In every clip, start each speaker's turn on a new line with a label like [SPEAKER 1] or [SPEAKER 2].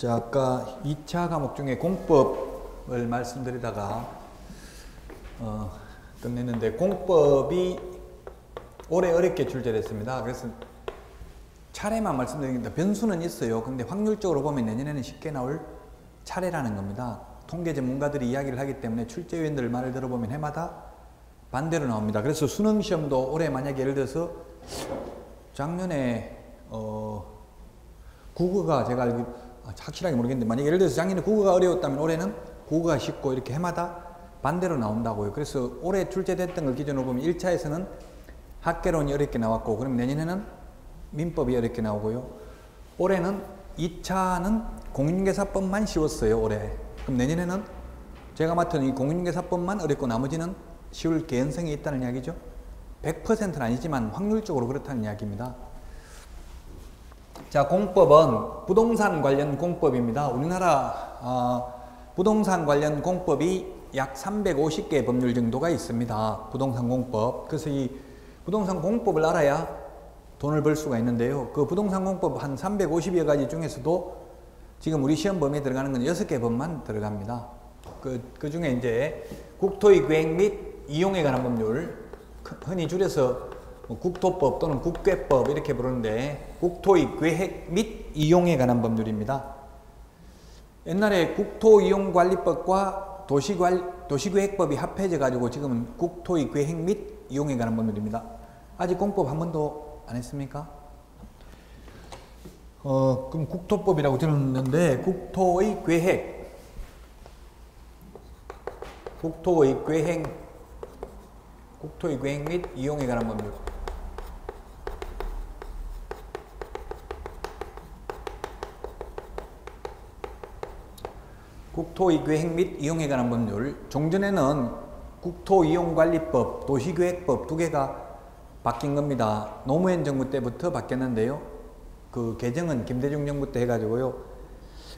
[SPEAKER 1] 자, 아까 2차 과목 중에 공법을 말씀드리다가 끝냈는데, 공법이 올해 어렵게 출제됐습니다. 그래서 차례만 말씀드리겠습니다. 변수는 있어요. 근데 확률적으로 보면 내년에는 쉽게 나올 차례라는 겁니다. 통계 전문가들이 이야기를 하기 때문에 출제위원들 말을 들어보면 해마다 반대로 나옵니다. 그래서 수능 시험도 올해 만약에 예를 들어서 작년에 국어가 제가 확실하게 모르겠는데, 만약에 예를 들어서 작년에 국어가 어려웠다면 올해는 국어가 쉽고 이렇게 해마다 반대로 나온다고요. 그래서 올해 출제됐던 걸 기준으로 보면 1차에서는 학개론이 어렵게 나왔고, 그럼 내년에는 민법이 어렵게 나오고요. 올해는 2차는 공인중개사법만 쉬웠어요, 올해. 그럼 내년에는 제가 맡은 이 공인중개사법만 어렵고 나머지는 쉬울 개연성이 있다는 이야기죠. 100%는 아니지만 확률적으로 그렇다는 이야기입니다. 자, 공법은 부동산 관련 공법입니다. 우리나라 부동산 관련 공법이 약 350개 법률 정도가 있습니다. 부동산 공법. 그래서 이 부동산 공법을 알아야 돈을 벌 수가 있는데요. 그 부동산 공법 한 350여 가지 중에서도 지금 우리 시험 범위에 들어가는 건 6개 법만 들어갑니다. 그 중에 이제 국토의 계획 및 이용에 관한 법률, 흔히 줄여서 국토법 또는 국괴법 이렇게 부르는데, 국토의 계획 및 이용에 관한 법률입니다. 옛날에 국토이용관리법과 도시계획법이 합해져 가지고 지금은 국토의 계획 및 이용에 관한 법률입니다. 아직 공법 한 번도 안 했습니까? 그럼 국토법이라고 들었는데, 국토의 계획 및 이용에 관한 법률. 국토의 계획 및 이용에 관한 법률. 종전에는 국토이용관리법, 도시계획법 두 개가 바뀐 겁니다. 노무현 정부 때부터 바뀌었는데요. 그 개정은 김대중 정부 때 해가지고요.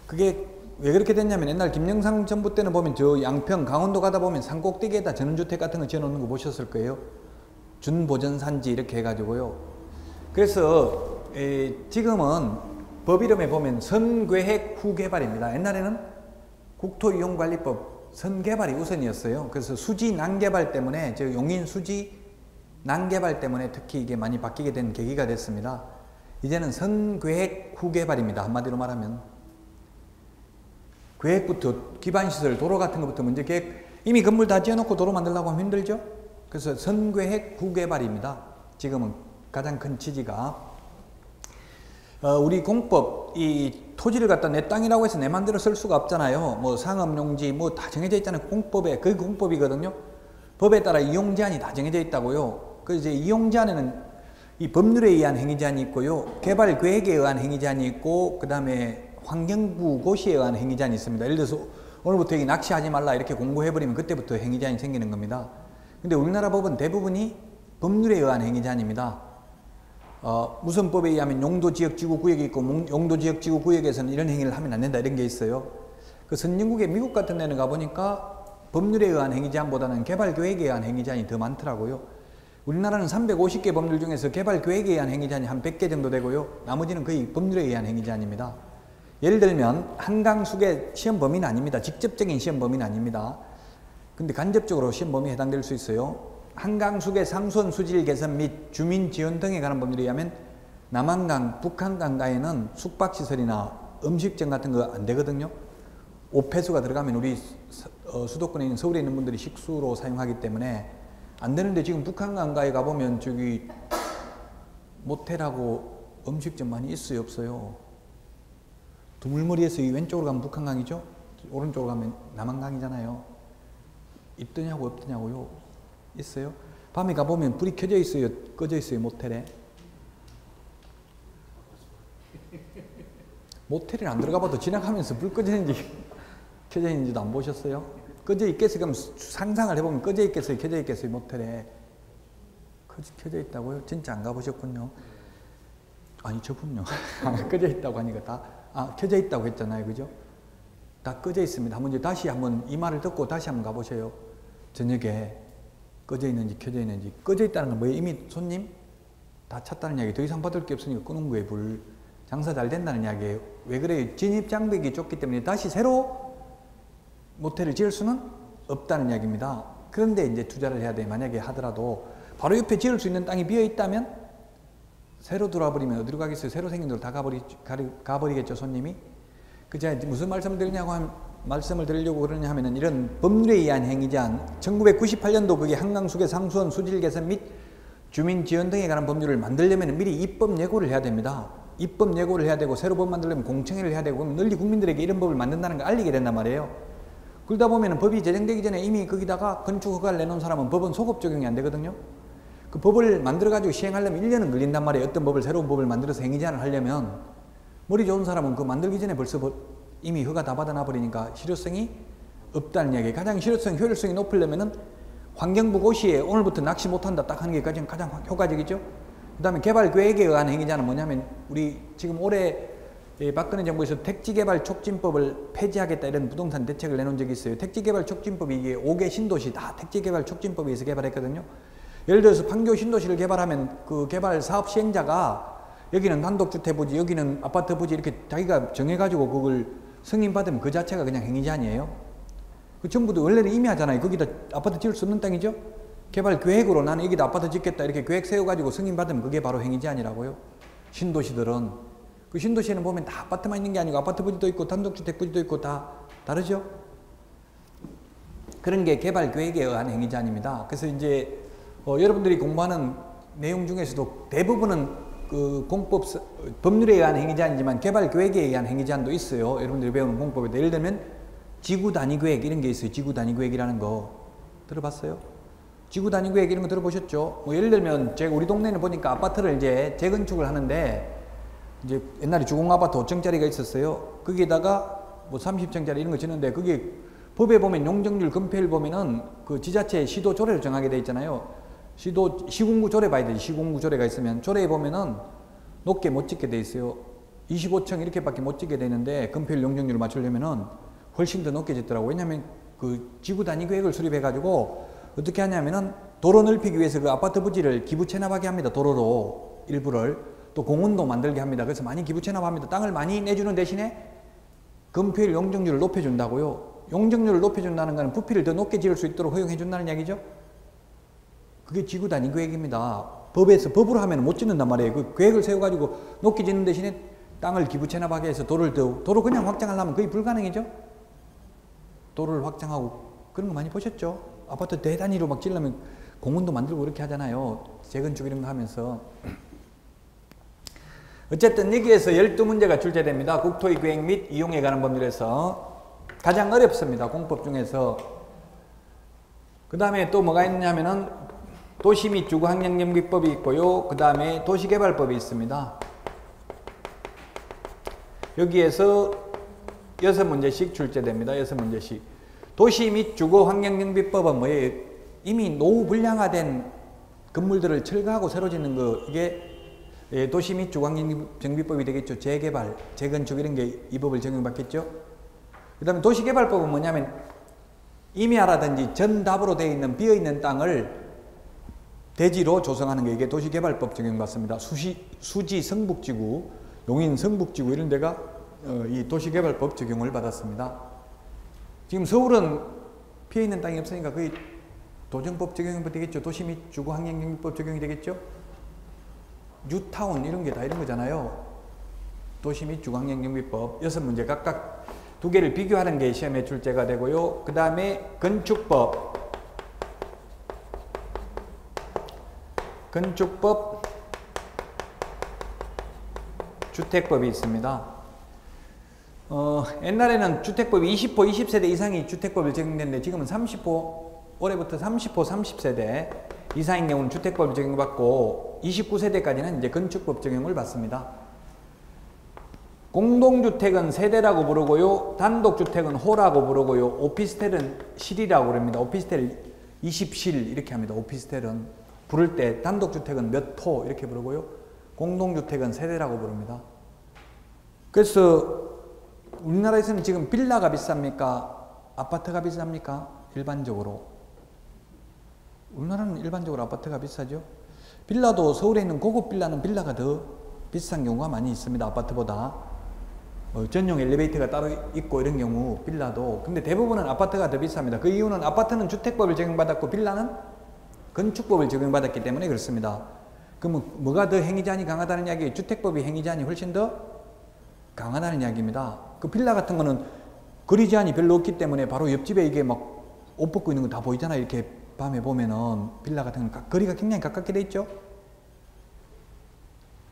[SPEAKER 1] 그게 왜 그렇게 됐냐면, 옛날 김영삼 정부 때는 보면 저 양평, 강원도 가다 보면 산꼭대기에다 전원주택 같은 거 지어놓는 거 보셨을 거예요. 준보전산지 이렇게 해가지고요. 그래서 지금은 법 이름에 보면 선계획 후개발입니다. 옛날에는 국토이용관리법 선개발이 우선이었어요. 그래서 수지 난개발 때문에, 저 용인 수지 난개발 때문에 특히 이게 많이 바뀌게 된 계기가 됐습니다. 이제는 선계획 후개발입니다. 한마디로 말하면 계획부터 기반시설, 도로 같은 것부터 먼저 계획, 이미 건물 다 지어놓고 도로 만들려고 하면 힘들죠. 그래서 선계획 후개발입니다. 지금은 가장 큰 취지가 우리 공법, 이 토지를 갖다 내 땅이라고 해서 내 맘대로 쓸 수가 없잖아요. 뭐 상업용지 뭐 다 정해져 있잖아요. 공법에. 그게 공법이거든요. 법에 따라 이용제한이 다 정해져 있다고요. 그래서 이제 이용제한에는 이 법률에 의한 행위제한이 있고요, 개발계획에 의한 행위제한이 있고, 그 다음에 환경부 고시에 의한 행위제한이 있습니다. 예를 들어서 오늘부터 여기 낚시하지 말라 이렇게 공고해버리면 그때부터 행위제한이 생기는 겁니다. 근데 우리나라 법은 대부분이 법률에 의한 행위제한입니다. 무슨 법에 의하면 용도지역지구구역이 있고, 용도지역지구구역에서는 이런 행위를 하면 안 된다 이런 게 있어요. 그 선진국의 미국 같은 데는 가보니까 법률에 의한 행위제한보다는 개발계획에 의한 행위제한이 더 많더라고요. 우리나라는 350개 법률 중에서 개발계획에 의한 행위제한이 한 100개 정도 되고요, 나머지는 거의 법률에 의한 행위제한입니다. 예를 들면 한강수계 시험 범위는 아닙니다. 직접적인 시험 범위는 아닙니다. 근데 간접적으로 시험 범위에 해당될 수 있어요. 한강수계 상수원 수질 개선 및 주민 지원 등에 관한 법률에 의하면 남한강, 북한강가에는 숙박시설이나 음식점 같은 거 안 되거든요. 오폐수가 들어가면 우리 수도권에 있는 서울에 있는 분들이 식수로 사용하기 때문에 안 되는데, 지금 북한강가에 가보면 저기 모텔하고 음식점 많이 있어요, 없어요? 두물머리에서 이 왼쪽으로 가면 북한강이죠? 오른쪽으로 가면 남한강이잖아요. 있더냐고 없더냐고요? 있어요? 밤에 가보면 불이 켜져 있어요, 꺼져 있어요, 모텔에? 모텔에 안 들어가 봐도 지나가면서 불 꺼져 있는지 켜져 있는지도 안 보셨어요? 꺼져 있겠어요? 그럼 상상을 해보면 꺼져 있겠어요, 켜져 있겠어요, 모텔에? 켜져 있다고요? 진짜 안 가보셨군요. 아니, 저분요. 꺼져 있다고 하니까 켜져 있다고 했잖아요, 그죠? 다 꺼져 있습니다. 한번 다시 이 말을 듣고 다시 한번 가보세요. 저녁에 꺼져 있는지 켜져 있는지. 꺼져 있다는 건 뭐예요? 이미 손님 다 찼다는 이야기. 더 이상 받을 게 없으니까 끄는 거예요, 불. 장사 잘 된다는 이야기예요. 왜 그래요? 진입 장벽이 좁기 때문에 다시 새로 모텔을 지을 수는 없다는 이야기입니다. 그런데 이제 투자를 해야 돼. 만약에 하더라도 바로 옆에 지을 수 있는 땅이 비어 있다면 새로 들어와버리면 어디로 가겠어요? 새로 생긴 데로 다 가버리겠죠, 손님이. 그 제가 무슨 말씀을 드리려고 그러냐 하면은 이런 법률에 의한 행위 제한, 1998년도 그게 한강수계 상수원 수질 개선 및 주민 지원 등에 관한 법률을 만들려면 미리 입법 예고를 해야 됩니다. 입법 예고를 해야 되고 새로 법 만들려면 공청회를 해야 되고 그럼 널리 국민들에게 이런 법을 만든다는 걸 알리게 된단 말이에요. 그러다 보면은 법이 제정되기 전에 이미 거기다가 건축 허가를 내놓은 사람은 법은 소급 적용이 안 되거든요. 그 법을 만들어 가지고 시행하려면 1년은 걸린단 말이에요. 어떤 법을 새로운 법을 만들어서 행위 제한을 하려면 머리 좋은 사람은 그 만들기 전에 벌써 이미 허가 다 받아놔 버리니까 실효성이 없다는 이야기예요. 가장 실효성, 효율성이 높으려면은 환경부 고시에 오늘부터 낚시 못한다 딱 하는 게 가장 효과적이죠. 그 다음에 개발 계획에 의한 행위자는 뭐냐면 우리 지금 올해 박근혜 정부에서 택지개발 촉진법을 폐지하겠다 이런 부동산 대책을 내놓은 적이 있어요. 택지개발 촉진법이 이게 5개 신도시 다 택지개발 촉진법에 의해서 개발했거든요. 예를 들어서 판교 신도시를 개발하면 그 개발 사업 시행자가 여기는 단독주택 부지, 여기는 아파트 부지 이렇게 자기가 정해가지고 그걸 승인받으면 그 자체가 그냥 행위제한이에요. 그 전부도 원래는 이미 하잖아요. 거기다 아파트 지을 수 없는 땅이죠. 개발 계획으로 나는 여기다 아파트 짓겠다 이렇게 계획 세워가지고 승인받으면 그게 바로 행위제한이라고요. 신도시들은. 그 신도시에는 보면 다 아파트만 있는 게 아니고 아파트 부지도 있고 단독주택 부지도 있고 다 다르죠. 그런 게 개발 계획에 의한 행위제한입니다. 그래서 이제 여러분들이 공부하는 내용 중에서도 대부분은 그 공법 법률에 의한 행위제한이지만 개발 계획에 의한 행위제한도 있어요. 여러분들이 배우는 공법에도 예를 들면 지구 단위 계획 이런 게 있어요. 지구 단위 계획이라는 거 들어봤어요? 지구 단위 계획 이런 거 들어보셨죠? 뭐 예를 들면 제가 우리 동네는 보니까 아파트를 이제 재건축을 하는데 이제 옛날에 주공 아파트 5층짜리가 있었어요. 거기에다가 뭐 30층짜리 이런 거 짓는데 그게 법에 보면 용적률 금폐율 보면은 그 지자체 시도 조례를 정하게 돼 있잖아요. 시공구 조례 봐야 되지. 시공구 조례가 있으면 조례에 보면은 높게 못 짓게 돼 있어요. 25층 이렇게밖에 못 짓게 되는데 금폐율 용적률을 맞추려면은 훨씬 더 높게 짓더라고. 왜냐면 그 지구 단위 계획을 수립해 가지고 어떻게 하냐면은 도로 넓히기 위해서 그 아파트 부지를 기부 체납하게 합니다. 도로로 일부를 또 공원도 만들게 합니다. 그래서 많이 기부 체납합니다. 땅을 많이 내주는 대신에 금폐율 용적률을 높여준다고요. 용적률을 높여준다는 것은 부피를 더 높게 지을 수 있도록 허용해 준다는 얘기죠. 그게 지구 단위 계획입니다. 법으로 하면 못 짓는단 말이에요. 그 계획을 세워가지고 높게 짓는 대신에 땅을 기부 체납하게 해서 도로 그냥 확장하려면 거의 불가능이죠. 도로를 확장하고 그런 거 많이 보셨죠? 아파트 대단위로 막 지으려면 공원도 만들고 그렇게 하잖아요. 재건축 이런 거 하면서. 어쨌든 여기에서 12문제가 출제됩니다. 국토의 계획 및 이용에 관한 법률에서 가장 어렵습니다. 공법 중에서. 그 다음에 또 뭐가 있냐면은 도시 및 주거 환경 연계법이 있고요. 그 다음에 도시개발법이 있습니다. 여기에서 6문제씩 출제됩니다. 6문제씩. 도시 및 주거 환경 연계법은 뭐예요? 이미 노후 불량화된 건물들을 철거하고 새로 짓는 거, 이게 도시 및 주거 환경 정비법이 되겠죠. 재개발, 재건축 이런 게 이 법을 적용받겠죠. 그 다음에 도시개발법은 뭐냐면 임야라든지 전답으로 되어 있는 비어있는 땅을 대지로 조성하는 게 이게 도시개발법 적용받습니다. 수지 성북지구, 용인 성북지구 이런 데가 이 도시개발법 적용을 받았습니다. 지금 서울은 비어있는 땅이 없으니까 거의 도정법 적용이 되겠죠. 도시 및 주거 환경 정비법 적용이 되겠죠. 뉴타운 이런 게 다 이런 거잖아요. 도시 및 주거 환경 정비법 6문제 각각 2개를 비교하는 게 시험에 출제가 되고요. 그 다음에 건축법, 주택법이 있습니다. 옛날에는 주택법이 20호, 20세대 이상이 주택법을 적용됐는데 지금은 30호, 올해부터 30호, 30세대 이상인 경우는 주택법을 적용받고 29세대까지는 이제 건축법 적용을 받습니다. 공동주택은 세대라고 부르고요. 단독주택은 호라고 부르고요. 오피스텔은 실이라고 부릅니다. 오피스텔 20실 이렇게 합니다. 오피스텔은 부를 때 단독주택은 몇 호 이렇게 부르고요. 공동주택은 세대라고 부릅니다. 그래서 우리나라에서는 지금 빌라가 비쌉니까? 아파트가 비쌉니까? 일반적으로. 우리나라는 일반적으로 아파트가 비싸죠. 빌라도 서울에 있는 고급 빌라는 빌라가 더 비싼 경우가 많이 있습니다. 아파트보다. 전용 엘리베이터가 따로 있고 이런 경우 빌라도. 근데 대부분은 아파트가 더 비쌉니다. 그 이유는 아파트는 주택법을 적용받았고 빌라는 건축법을 적용받았기 때문에 그렇습니다. 그러면 뭐가 더 행위제한이 강하다는 이야기예요? 주택법이 행위제한이 훨씬 더 강하다는 이야기입니다. 그 빌라 같은 거는 거리 제한이 별로 없기 때문에 바로 옆집에 이게 막 옷 벗고 있는 거 다 보이잖아요. 이렇게 밤에 보면은 빌라 같은 건 거리가 굉장히 가깝게 돼 있죠.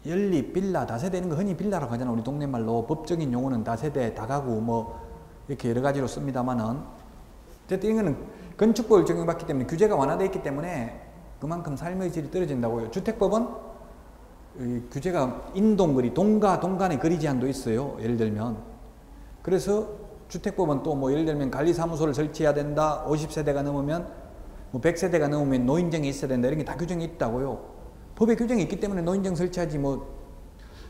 [SPEAKER 1] 연립, 빌라, 다세대 이런 거 흔히 빌라라고 하잖아. 우리 동네 말로. 법적인 용어는 다세대, 다가구 뭐 이렇게 여러 가지로 씁니다만은 어쨌든 이거는 건축법을 적용받기 때문에 규제가 완화되어 있기 때문에 그만큼 삶의 질이 떨어진다고요. 주택법은 규제가 인동거리, 동가, 동간의 거리 제한도 있어요. 예를 들면. 그래서 주택법은 또 뭐 예를 들면 관리사무소를 설치해야 된다. 50세대가 넘으면 뭐 100세대가 넘으면 노인정이 있어야 된다. 이런 게 다 규정이 있다고요. 법에 규정이 있기 때문에 노인정 설치하지 뭐.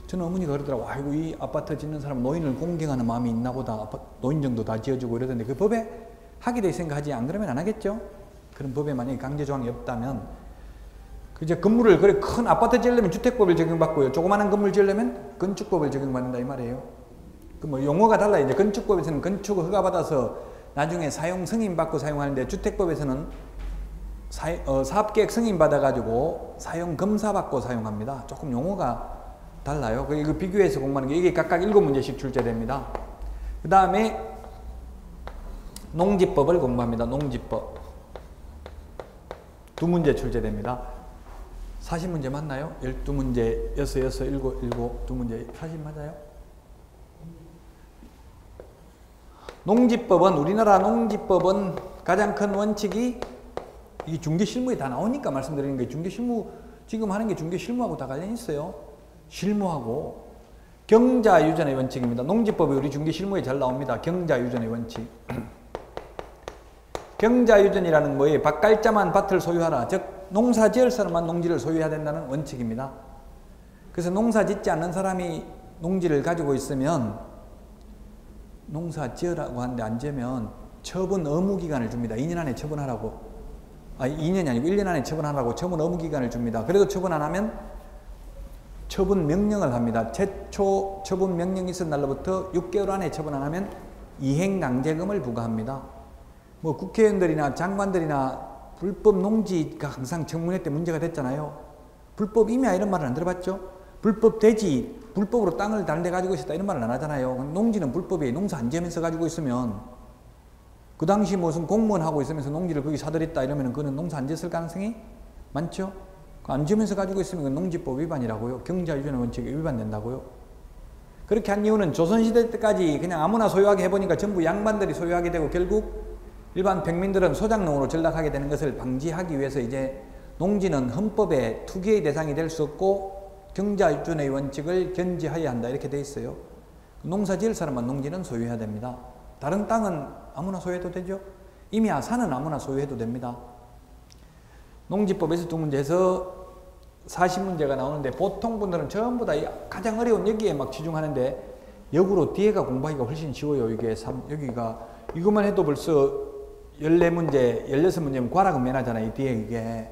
[SPEAKER 1] 저는 어머니가 그러더라고. 아이고 이 아파트 짓는 사람 노인을 공경하는 마음이 있나 보다. 노인정도 다 지어주고 이러던데 그 법에 하게 돼 있으니까 하지 안 그러면 안 하겠죠. 그런 법에 만약에 강제 조항이 없다면 이제 건물을 그래 큰 아파트 지으려면 주택법을 적용받고요. 조그마한 건물 지으려면 건축법을 적용받는다 이 말이에요. 그 뭐 용어가 달라요. 이제 건축법에서는 건축 허가 받아서 나중에 사용 승인 받고 사용하는데 주택법에서는 사업계획 승인 받아가지고 사용 검사 받고 사용합니다. 조금 용어가 달라요. 이거 비교해서 공부하는 게 이게 각각 7문제씩 출제됩니다. 그 다음에 농지법을 공부합니다. 농지법 2문제 출제됩니다. 40문제 맞나요? 12문제, 6, 7, 7, 2문제 40 맞아요? 농지법은 우리나라 농지법은 가장 큰 원칙이 이 중개실무에 다 나오니까 말씀드리는 게 중개실무 지금 하는 게 중개실무하고 다 관련이 있어요. 실무하고 경자유전의 원칙입니다. 농지법이 우리 중개실무에 잘 나옵니다. 경자유전의 원칙. 경자유전이라는 뭐예요? 밭갈자만 밭을 소유하라. 즉 농사 지을 사람만 농지를 소유해야 된다는 원칙입니다. 그래서 농사 짓지 않는 사람이 농지를 가지고 있으면 농사 지으라고 하는데 안 지으면 처분 의무 기간을 줍니다. 2년 안에 처분하라고. 2년이 아니고 1년 안에 처분하라고 처분 의무 기간을 줍니다. 그래도 처분 안 하면 처분 명령을 합니다. 최초 처분 명령이 있은 날로부터 6개월 안에 처분 안 하면 이행강제금을 부과합니다. 뭐 국회의원들이나 장관들이나 불법 농지가 항상 청문회 때 문제가 됐잖아요. 불법 임야 이런 말을 안 들어봤죠? 불법 대지, 불법으로 땅을 다른 데 가지고 있었다 이런 말을 안 하잖아요. 농지는 불법이에요. 농사 안 지으면서 가지고 있으면 그 당시 무슨 공무원 하고 있으면서 농지를 거기 사들였다 이러면 그거는 농사 안 지었을 가능성이 많죠? 안 지으면서 가지고 있으면 그건 농지법 위반이라고요. 경자유전의 원칙에 위반된다고요. 그렇게 한 이유는 조선시대 때까지 그냥 아무나 소유하게 해보니까 전부 양반들이 소유하게 되고 결국 일반 평민들은 소작농으로 전락하게 되는 것을 방지하기 위해서 이제 농지는 헌법에 투기의 대상이 될 수 없고 경자유전의 원칙을 견지하여야 한다 이렇게 돼 있어요. 농사 지을 사람만 농지는 소유해야 됩니다. 다른 땅은 아무나 소유해도 되죠. 임야, 산은 아무나 소유해도 됩니다. 농지법에서 2문제에서 40문제가 나오는데 보통 분들은 전부 다 가장 어려운 여기에 막 치중하는데 역으로 뒤에가 공부하기가 훨씬 쉬워요. 이게 여기가 이것만 해도 벌써 14문제, 16문제면 과락은면하잖아요. 이 뒤에 이게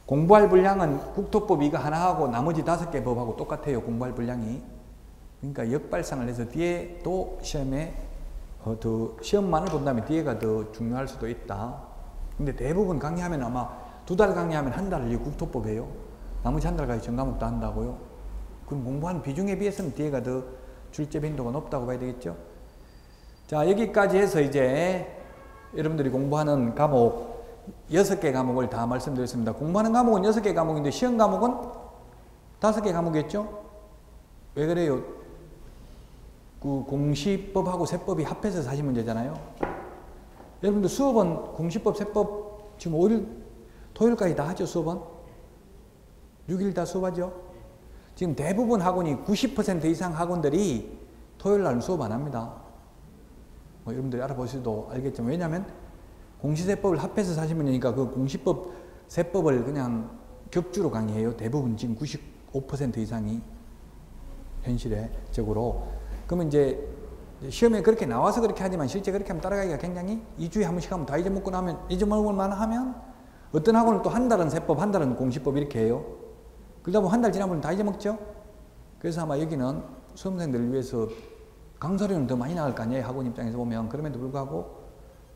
[SPEAKER 1] 공부할 분량은 국토법 이거 하나 하고 나머지 5개 법하고 똑같아요. 공부할 분량이. 그러니까 역발상을 해서 뒤에 또 시험에 더 시험만을 본다면 뒤에가 더 중요할 수도 있다. 근데 대부분 강의하면 아마 2달 강의하면 한 달을 이 국토법이에요. 나머지 한 달까지 전 과목도 한다고요. 그럼 공부하는 비중에 비해서는 뒤에가 더 출제 빈도가 높다고 봐야 되겠죠. 자, 여기까지 해서 이제 여러분들이 공부하는 과목 6개 과목을 다 말씀드렸습니다. 공부하는 과목은 6개 과목인데 시험 과목은 5개 과목이겠죠? 왜 그래요? 그 공시법하고 세법이 합해서 40문제잖아요. 여러분들 수업은 공시법, 세법 지금 5일, 토요일까지 다 하죠, 수업은? 6일 다 수업하죠? 지금 대부분 학원이 90% 이상 학원들이 토요일 날 수업 안 합니다. 뭐 여러분들이 알아보셔도 알겠지만, 왜냐하면 공시세법을 합해서 40문제니까 그 공시법, 세법을 그냥 격주로 강의해요. 대부분 지금 95% 이상이 현실적으로. 그러면 이제 시험에 그렇게 나와서 그렇게 하지만 실제 그렇게 하면 따라가기가 굉장히 2주에 한 번씩 하면 다 잊어먹고 나면 잊어먹을 만하면 어떤 학원은 또 한 달은 세법, 한 달은 공시법 이렇게 해요. 그러다 보면 한 달 지나면 다 잊어먹죠. 그래서 아마 여기는 수험생들을 위해서 강사료는 더 많이 나갈 거 아니에요. 학원 입장에서 보면. 그럼에도 불구하고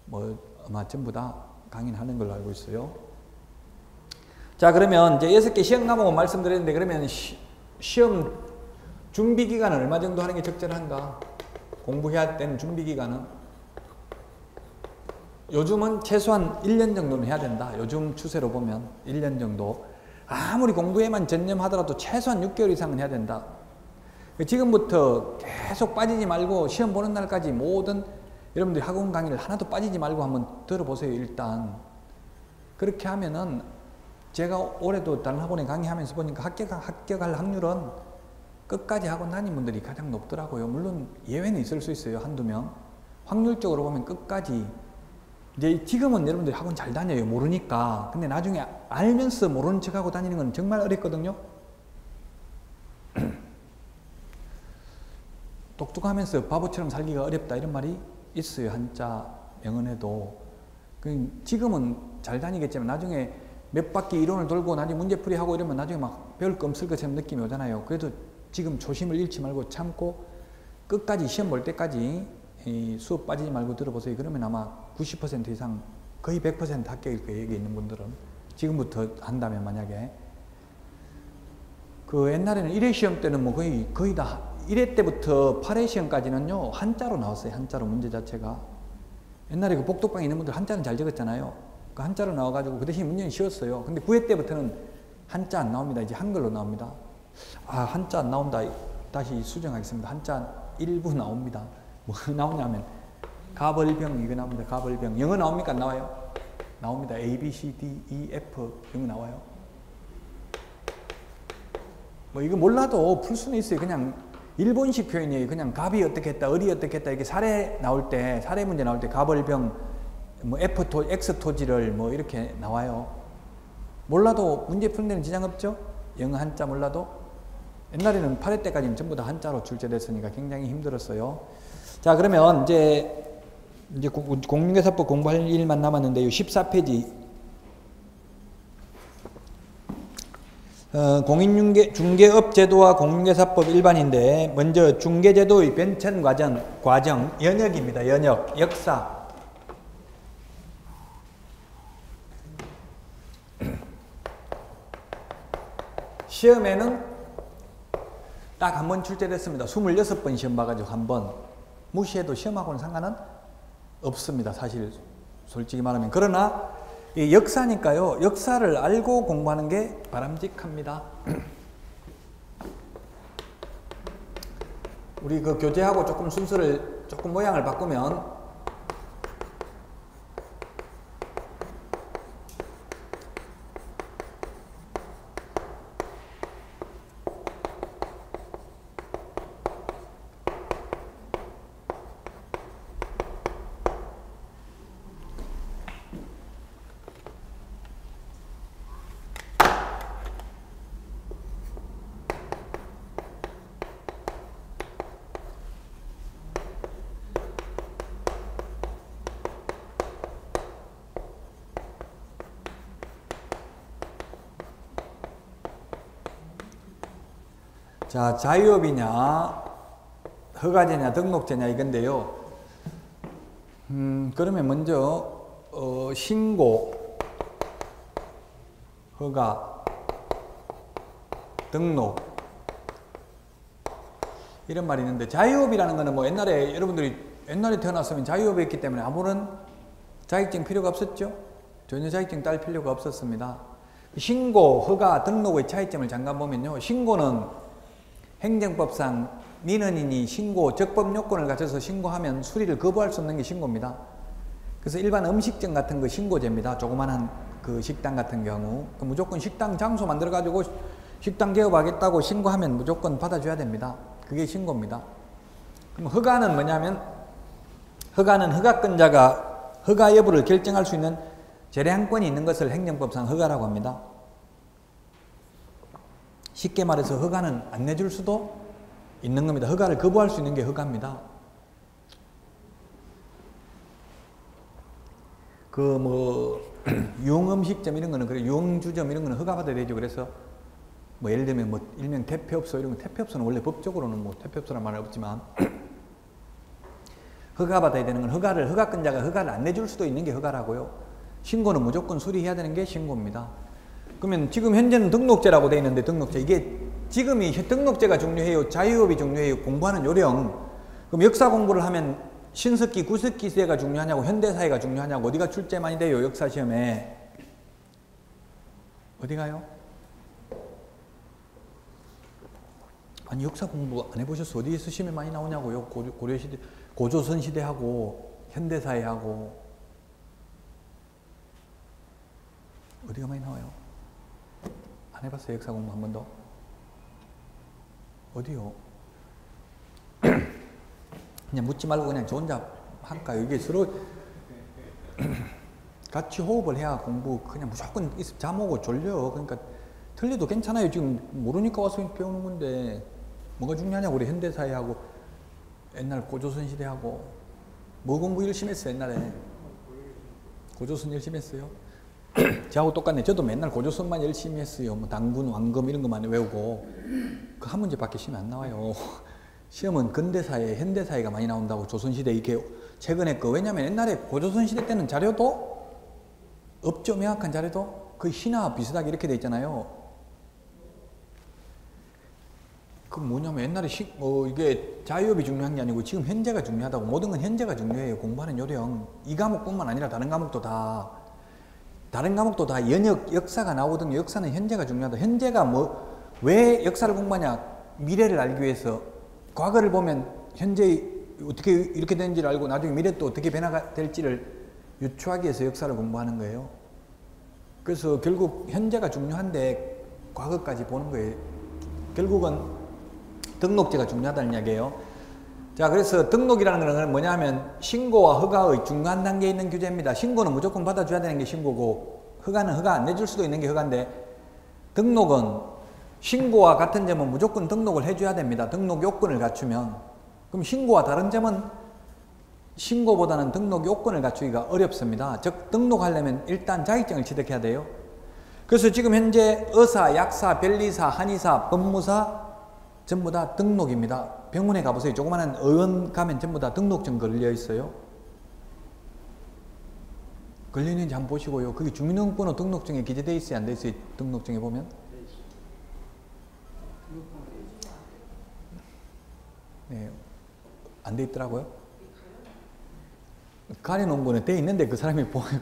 [SPEAKER 1] 뭐 아마 전부 다 강의는 하는 걸로 알고 있어요. 자, 그러면 이제 6개 시험 과목은 말씀드렸는데, 그러면 시험 준비 기간은 얼마 정도 하는 게 적절한가? 공부해야 되는 준비 기간은? 요즘은 최소한 1년 정도는 해야 된다. 요즘 추세로 보면 1년 정도. 아무리 공부에만 전념하더라도 최소한 6개월 이상은 해야 된다. 지금부터 계속 빠지지 말고 시험 보는 날까지 모든 여러분들이 학원 강의를 하나도 빠지지 말고 한번 들어보세요. 일단 그렇게 하면은, 제가 올해도 다른 학원에 강의하면서 보니까 합격할 확률은 끝까지 학원 다닌 분들이 가장 높더라고요. 물론 예외는 있을 수 있어요. 한두 명. 확률적으로 보면 끝까지. 이제 지금은 여러분들이 학원 잘 다녀요. 모르니까. 근데 나중에 알면서 모르는 척하고 다니는 건 정말 어렵거든요. 똑똑하면서 바보처럼 살기가 어렵다, 이런 말이 있어요. 한자 명언에도. 지금은 잘 다니겠지만 나중에 몇 바퀴 이론을 돌고 나중에 문제풀이하고 이러면 나중에 막 배울 거 없을 것처럼 느낌이 오잖아요. 그래도 지금 조심을 잃지 말고 참고 끝까지 시험 볼 때까지 이 수업 빠지지 말고 들어보세요. 그러면 아마 90% 이상, 거의 100% 합격일 거예요. 여기 있는 분들은. 지금부터 한다면 만약에. 그 옛날에는 1회 시험 때는 뭐 거의 다 1회 때부터 8회 시험까지는요, 한자로 나왔어요. 한자로 문제 자체가. 옛날에 그 복덕방에 있는 분들 한자는 잘 적었잖아요. 그 한자로 나와가지고 그 대신 문제는 쉬웠어요. 근데 9회 때부터는 한자 안 나옵니다. 이제 한글로 나옵니다. 아, 한자 안 나온다. 다시 수정하겠습니다. 한자 일부 나옵니다. 뭐 나오냐면 가벌병 이거 나옵니다. 가벌병. 영어 나옵니까? 안 나와요? 나옵니다. A, B, C, D, E, F 영어 나와요. 뭐 이거 몰라도 풀 수는 있어요. 그냥 일본식 표현이에요. 그냥 갑이 어떻게 했다, 을이 어떻게 했다, 이게 사례 나올 때, 사례 문제 나올 때 가벌병, 뭐 X 토지를 뭐 이렇게 나와요. 몰라도 문제 푸는 데는 지장 없죠? 영어 한자 몰라도. 옛날에는 8회 때까지는 전부 다 한자로 출제됐으니까 굉장히 힘들었어요. 자, 그러면 이제 공인중개사법 공부할 일만 남았는데요. 14페이지. 중개업제도와 공인중개사법 일반인데, 먼저 중개제도의 변천 과정, 연역입니다. 연역, 역사. 시험에는 딱 한 번 출제됐습니다. 26번 시험 봐가지고 한 번. 무시해도 시험하고는 상관은 없습니다. 사실 솔직히 말하면. 그러나 이 역사니까요. 역사를 알고 공부하는 게 바람직합니다. 우리 그 교재하고 조금 순서를, 조금 모양을 바꾸면, 자, 자유업이냐, 허가제냐, 등록제냐 이건데요. 그러면 먼저 신고, 허가, 등록 이런 말이 있는데, 자유업이라는 거는 뭐 옛날에 여러분들이 옛날에 태어났으면 자유업이었기 때문에 아무런 자격증 필요가 없었죠. 전혀 자격증 딸 필요가 없었습니다. 신고, 허가, 등록의 차이점을 잠깐 보면요. 신고는 행정법상 민원인이 신고, 적법 요건을 갖춰서 신고하면 수리를 거부할 수 없는 게 신고입니다. 그래서 일반 음식점 같은 거 신고제입니다. 조그만한 그 식당 같은 경우. 무조건 식당 장소 만들어가지고 식당 개업하겠다고 신고하면 무조건 받아줘야 됩니다. 그게 신고입니다. 그럼 허가는 뭐냐면, 허가는 허가권자가 허가 여부를 결정할 수 있는 재량권이 있는 것을 행정법상 허가라고 합니다. 쉽게 말해서 허가는 안 내줄 수도 있는 겁니다. 허가를 거부할 수 있는 게 허가입니다. 그 뭐 유흥음식점 이런 거는, 그래 유흥주점 이런 거는 허가 받아야 되죠. 그래서 뭐 예를 들면 뭐 일명 대표업소 이런 거, 대표업소는 원래 법적으로는 뭐 대표업소란 말은 없지만 허가받아야 되는 건 허가권자가 허가를 안 내줄 수도 있는 게 허가라고요. 신고는 무조건 수리해야 되는 게 신고입니다. 그러면 지금 현재는 등록제라고 되어 있는데 등록제, 이게 지금이 등록제가 중요해요? 자유업이 중요해요? 공부하는 요령? 그럼 역사 공부를 하면 신석기, 구석기 시대가 중요하냐고, 현대사회가 중요하냐고, 어디가 출제 많이 돼요? 역사 시험에. 어디 가요? 아니 역사 공부 안 해보셨어? 어디에서 시험에 많이 나오냐고요? 고려시대, 고조선 시대하고 현대사회하고 어디가 많이 나와요? 안 해봤어요? 역사 공부 한 번도? 어디요? 그냥 묻지 말고 그냥 저 혼자 할까요? 이게 서로 같이 호흡을 해야 공부, 그냥 무조건 잠 오고 졸려. 그러니까 틀려도 괜찮아요. 지금 모르니까 와서 배우는 건데 뭐가 중요하냐고. 우리 현대사회하고 옛날 고조선 시대하고. 뭐 공부 열심히 했어요 옛날에? 고조선 열심히 했어요? 저하고 똑같네. 저도 맨날 고조선만 열심히 했어요. 뭐 당군, 왕금 이런 것만 외우고 그 한 문제밖에 시험에 안 나와요. 시험은 근대사회, 현대사회가 많이 나온다고. 조선시대 이게 최근에 왜냐면 옛날에 고조선 시대 때는 자료도 없죠. 명확한 자료도 거의 신화 비슷하게 이렇게 돼 있잖아요. 그 뭐냐면 옛날에 이게 자유업이 중요한 게 아니고 지금 현재가 중요하다고. 모든 건 현재가 중요해요. 공부하는 요령. 이 과목뿐만 아니라 다른 과목도 다 역사가 나오거든요. 역사는 현재가 중요하다. 현재가 왜 역사를 공부하냐? 미래를 알기 위해서. 과거를 보면 현재 어떻게 이렇게 되는지를 알고 나중에 미래 또 어떻게 변화가 될지를 유추하기 위해서 역사를 공부하는 거예요. 그래서 결국 현재가 중요한데 과거까지 보는 거예요. 결국은 등록제가 중요하다는 이야기예요. 자, 그래서 등록이라는 것은 뭐냐면 신고와 허가의 중간 단계에 있는 규제입니다. 신고는 무조건 받아줘야 되는 게 신고고, 허가는 허가 안 내줄 수도 있는 게 허가인데, 등록은 신고와 같은 점은 무조건 등록을 해줘야 됩니다. 등록 요건을 갖추면. 그럼 신고와 다른 점은 신고보다는 등록 요건을 갖추기가 어렵습니다. 즉 등록하려면 일단 자격증을 취득해야 돼요. 그래서 지금 현재 의사, 약사, 변리사, 한의사, 법무사 전부 다 등록입니다. 병원에 가보세요. 조그마한 의원 가면 전부 다 등록증 걸려 있어요. 걸려 있는지 한번 보시고요. 그게 주민등록번호 등록증에 기재되어 있어요? 안 돼 있어요? 등록증에 보면? 네, 안 돼 있더라고요. 가려놓은 거는 돼 있는데 그 사람이 보면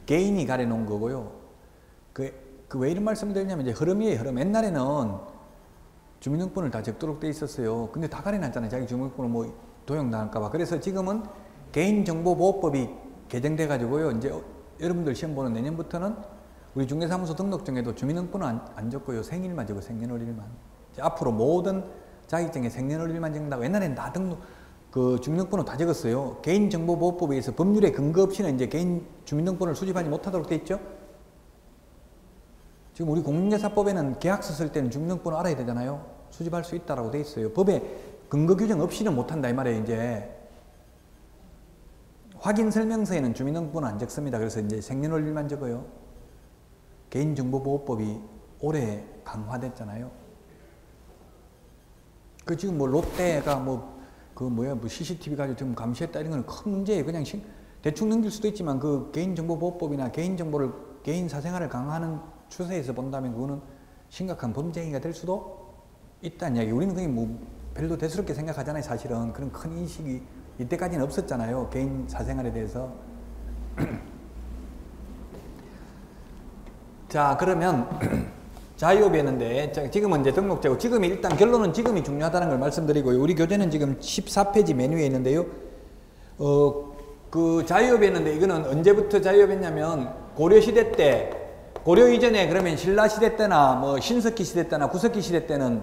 [SPEAKER 1] 개인이 가려놓은 거고요. 왜 이런 말씀을 드리냐면 이제 흐름이에요. 흐름. 옛날에는 주민등록번호를 다 적도록 돼 있었어요. 근데 다 가려놨잖아요. 자기 주민등록번호 도용당할까봐. 그래서 지금은 개인정보보호법이 개정돼 가지고요. 이제 여러분들 시험 보는 내년부터는 우리 중개사무소 등록증에도 주민등록번호 안 적고요. 생일만 적고 생년월일만. 앞으로 모든 자격증에 생년월일만 적는다고. 옛날에는 다 주민등록번호 다 적었어요. 개인정보보호법에 의해서 법률에 근거 없이는 이제 개인 주민등록번호를 수집하지 못하도록 돼 있죠. 지금 우리 공인중개사법에는 계약서 쓸 때는 주민등록번호 알아야 되잖아요. 수집할 수 있다라고 돼 있어요. 법에 근거 규정 없이는 못한다 이 말이에요. 이제 확인 설명서에는 주민등록번호 안 적습니다. 그래서 이제 생년월일만 적어요. 개인정보보호법이 올해 강화됐잖아요. 지금 롯데가 CCTV 가지고 지금 감시했다 이런 건 큰 문제예요. 그냥 대충 넘길 수도 있지만 그 개인정보보호법이나 개인 사생활을 강화하는 추세에서 본다면 그거는 심각한 범죄 행위가 될 수도 있다는 이야기. 우리는 그냥 별로 대수롭게 생각하잖아요. 사실은 그런 큰 인식이 이때까지는 없었잖아요. 개인 사생활에 대해서. 자, 그러면 자유업이었는데 지금은 이제 등록제고, 지금이 일단 결론은 지금이 중요하다는 걸 말씀드리고요. 우리 교재는 지금 14페이지 메뉴에 있는데요. 그 자유업이었는데 이거는 언제부터 자유업이었냐면 고려시대 때, 고려 이전에 그러면 신라시대 때나 신석기 시대 때나 구석기 시대 때는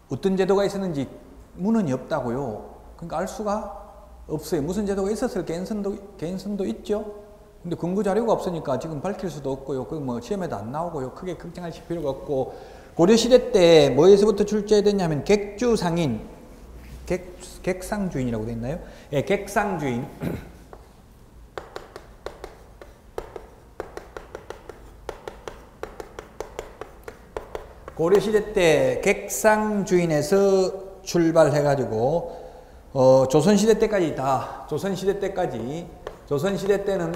[SPEAKER 1] 어떤 제도가 있었는지 문헌이 없다고요. 그러니까 알 수가 없어요. 무슨 제도가 있었을 개인선도 있죠. 근데 근거 자료가 없으니까 지금 밝힐 수도 없고요. 시험에도 안 나오고요. 크게 걱정하실 필요가 없고, 고려시대 때 뭐에서부터 출제됐냐면 객주상인, 객상주인이라고 되어 있나요? 예, 객상주인. 고려시대 때 객상주인에서 출발해가지고 조선시대 때까지 조선시대 때는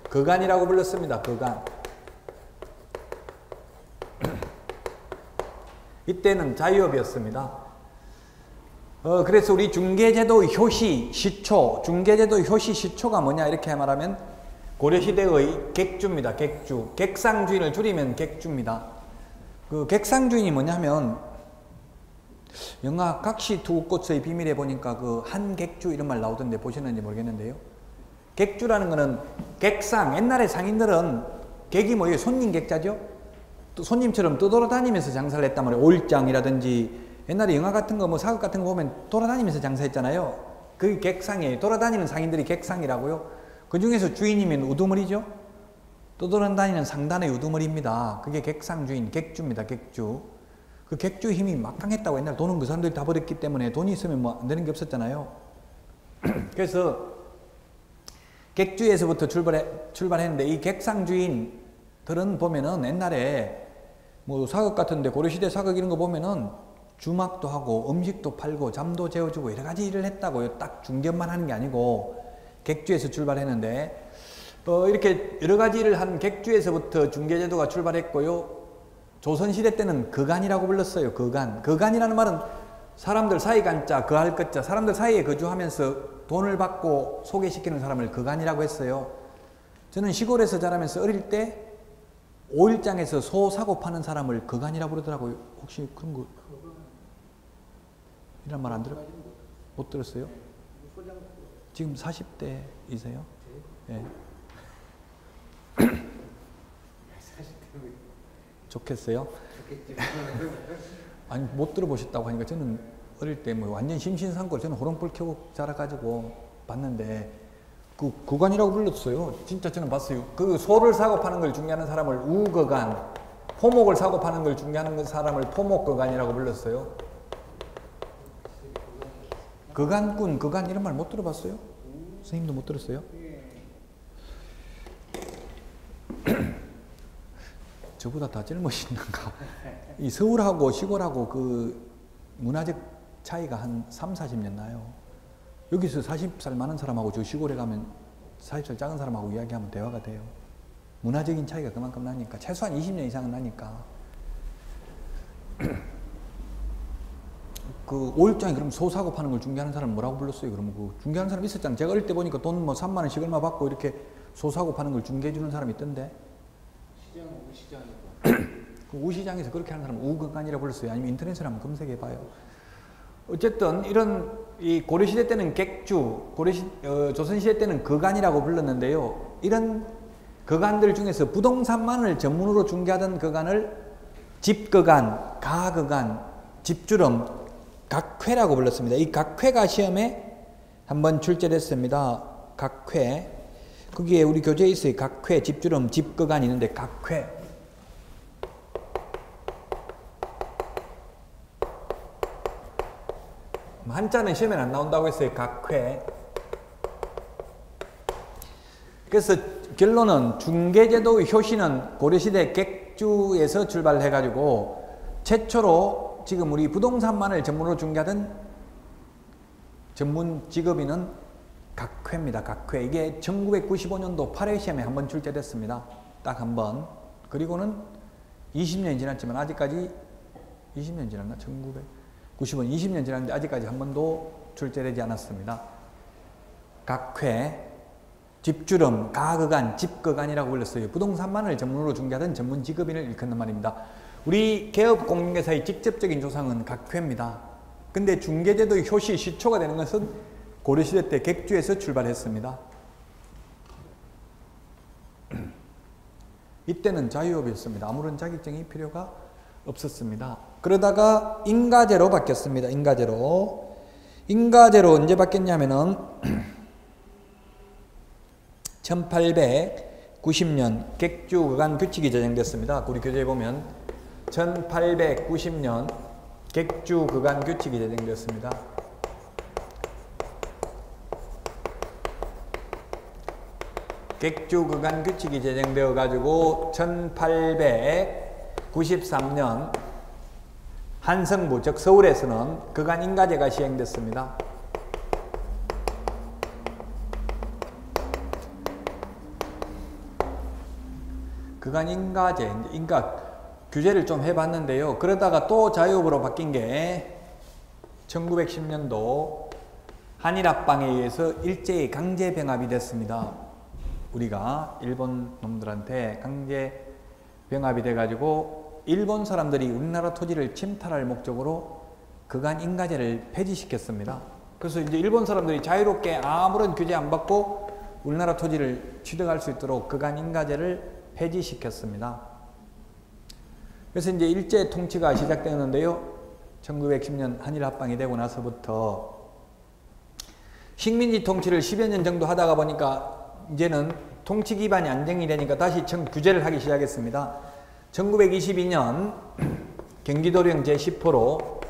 [SPEAKER 1] 거간이라고 불렀습니다. 거간. 이때는 자유업이었습니다. 그래서 우리 중개제도 효시 시초, 중개제도 효시 시초가 뭐냐 이렇게 말하면 고려시대의 객주입니다. 객주. 객상주인을 줄이면 객주입니다. 그 객상주인이 뭐냐면 영화 각시 두 꽃의 비밀에 보니까 그 한객주 이런 말 나오던데 보셨는지 모르겠는데요. 객주라는 거는 객상, 옛날에 상인들은 객이 뭐예요? 손님 객자죠? 또 손님처럼 떠돌아다니면서 장사를 했단 말이에요. 오일장이라든지 옛날에 영화 같은 거 뭐 사극 같은 거 보면 돌아다니면서 장사했잖아요. 그게 객상이에요. 돌아다니는 상인들이 객상이라고요. 그 중에서 주인이면 우두머리죠. 떠돌아다니는 상단의 우두머리입니다. 그게 객상주인, 객주입니다. 객주. 그 객주 힘이 막강했다고. 옛날 돈은 그 사람들이 다 버렸기 때문에 돈이 있으면 뭐 안 되는 게 없었잖아요. 그래서 객주에서부터 출발했는데 이 객상주인들은 보면은 옛날에 뭐 사극 같은데 고려시대 사극 이런 거 보면은 주막도 하고 음식도 팔고 잠도 재워주고 여러 가지 일을 했다고요. 딱 중견만 하는 게 아니고 객주에서 출발했는데 이렇게 여러 가지 일을 한 객주에서부터 중개제도가 출발했고요. 조선시대 때는 거간이라고 불렀어요. 거간. 거간이라는 말은 사람들 사이 간자, 거할 것자, 사람들 사이에 거주하면서 돈을 받고 소개시키는 사람을 거간이라고 했어요. 저는 시골에서 자라면서 어릴 때 오일장에서 소 사고 파는 사람을 거간이라고 부르더라고요. 혹시 그런 거 이런 말 안 들어? 못 들었어요? 지금 40대이세요? 예. 좋겠어요? 아니 못 들어보셨다고 하니까 저는 어릴 때 뭐 완전 심신상골 저는 호롱불 켜고 자라가지고 봤는데 그 거간이라고 불렀어요. 진짜 저는 봤어요. 그 소를 사고 파는 걸 중개하는 사람을 우거간, 포목을 사고 파는 걸 중개하는 사람을 포목거간이라고 불렀어요. 거간꾼, 거간 이런 말 못 들어봤어요? 선생님도 못 들었어요? 저보다 다 젊으신가? 이 서울하고 시골하고 그 문화적 차이가 한 3, 40년 나요. 여기서 40살 많은 사람하고 저 시골에 가면 40살 작은 사람하고 이야기하면 대화가 돼요. 문화적인 차이가 그만큼 나니까. 최소한 20년 이상은 나니까. 그 오일장이 그럼 소 사고 파는 걸 중개하는 사람 뭐라고 불렀어요? 그러면 그 중개하는 사람 있었잖아요. 제가 어릴 때 보니까 돈 뭐 3만 원씩 얼마 받고 이렇게 소 사고 파는 걸 중개해 주는 사람이 있던데. 그 우시장에서 그렇게 하는 사람은 우거간이라고 불렀어요. 아니면 인터넷에 한번 검색해 봐요. 어쨌든 이런 이 고려시대 때는 객주, 조선시대 때는 거간이라고 불렀는데요. 이런 거간들 중에서 부동산만을 전문으로 중개하던 거간을 집거간, 가거간, 집주름, 각회라고 불렀습니다. 이 각회가 시험에 한번 출제됐습니다. 각회. 거기에 우리 교재에 있어요. 각회, 집주름, 집거간이 있는데 각회. 한자는 시험에 안 나온다고 했어요. 각회. 그래서 결론은 중개제도 효시는 고려시대 객주에서 출발해가지고 최초로 지금 우리 부동산만을 전문으로 중개하던 전문 직업인은 각회입니다. 각회. 이게 1995년도 8회 시험에 한번 출제됐습니다. 딱 한 번. 그리고는 20년이 지났지만 아직까지 20년 지났나? 1995년 20년 지났는데 아직까지 한 번도 출제되지 않았습니다. 각회, 집주름, 가거간, 집거간이라고 불렸어요. 부동산만을 전문으로 중개하던 전문 직업인을 일컫는 말입니다. 우리 개업공인회사의 직접적인 조상은 각회입니다. 근데 중개제도 효시 시초가 되는 것은 고려시대 때 객주에서 출발했습니다. 이때는 자유업이었습니다. 아무런 자격증이 필요가 없었습니다. 그러다가 인가제로 바뀌었습니다. 인가제로. 인가제로 언제 바뀌었냐면은 1890년 객주 거간 규칙이 제정됐습니다. 우리 교재에 보면 1890년 객주 거간 규칙이 제정되었습니다. 객주 거간 규칙이 제정되어 가지고 1893년 한성부, 즉 서울에서는 그간 인가제가 시행됐습니다. 그간 인가제, 인가 규제를 좀 해봤는데요. 그러다가 또 자유업으로 바뀐 게 1910년도 한일합방에 의해서 일제히 강제 병합이 됐습니다. 우리가 일본 놈들한테 강제 병합이 돼가지고 일본 사람들이 우리나라 토지를 침탈할 목적으로 그간 인가제를 폐지시켰습니다. 그래서 이제 일본 사람들이 자유롭게 아무런 규제 안 받고 우리나라 토지를 취득할 수 있도록 그간 인가제를 폐지시켰습니다. 그래서 이제 일제 통치가 시작되었는데요. 1910년 한일합방이 되고 나서부터 식민지 통치를 10여 년 정도 하다가 보니까 이제는 통치 기반이 안정이 되니까 다시 규제를 하기 시작했습니다. 1922년 경기도령 제10호로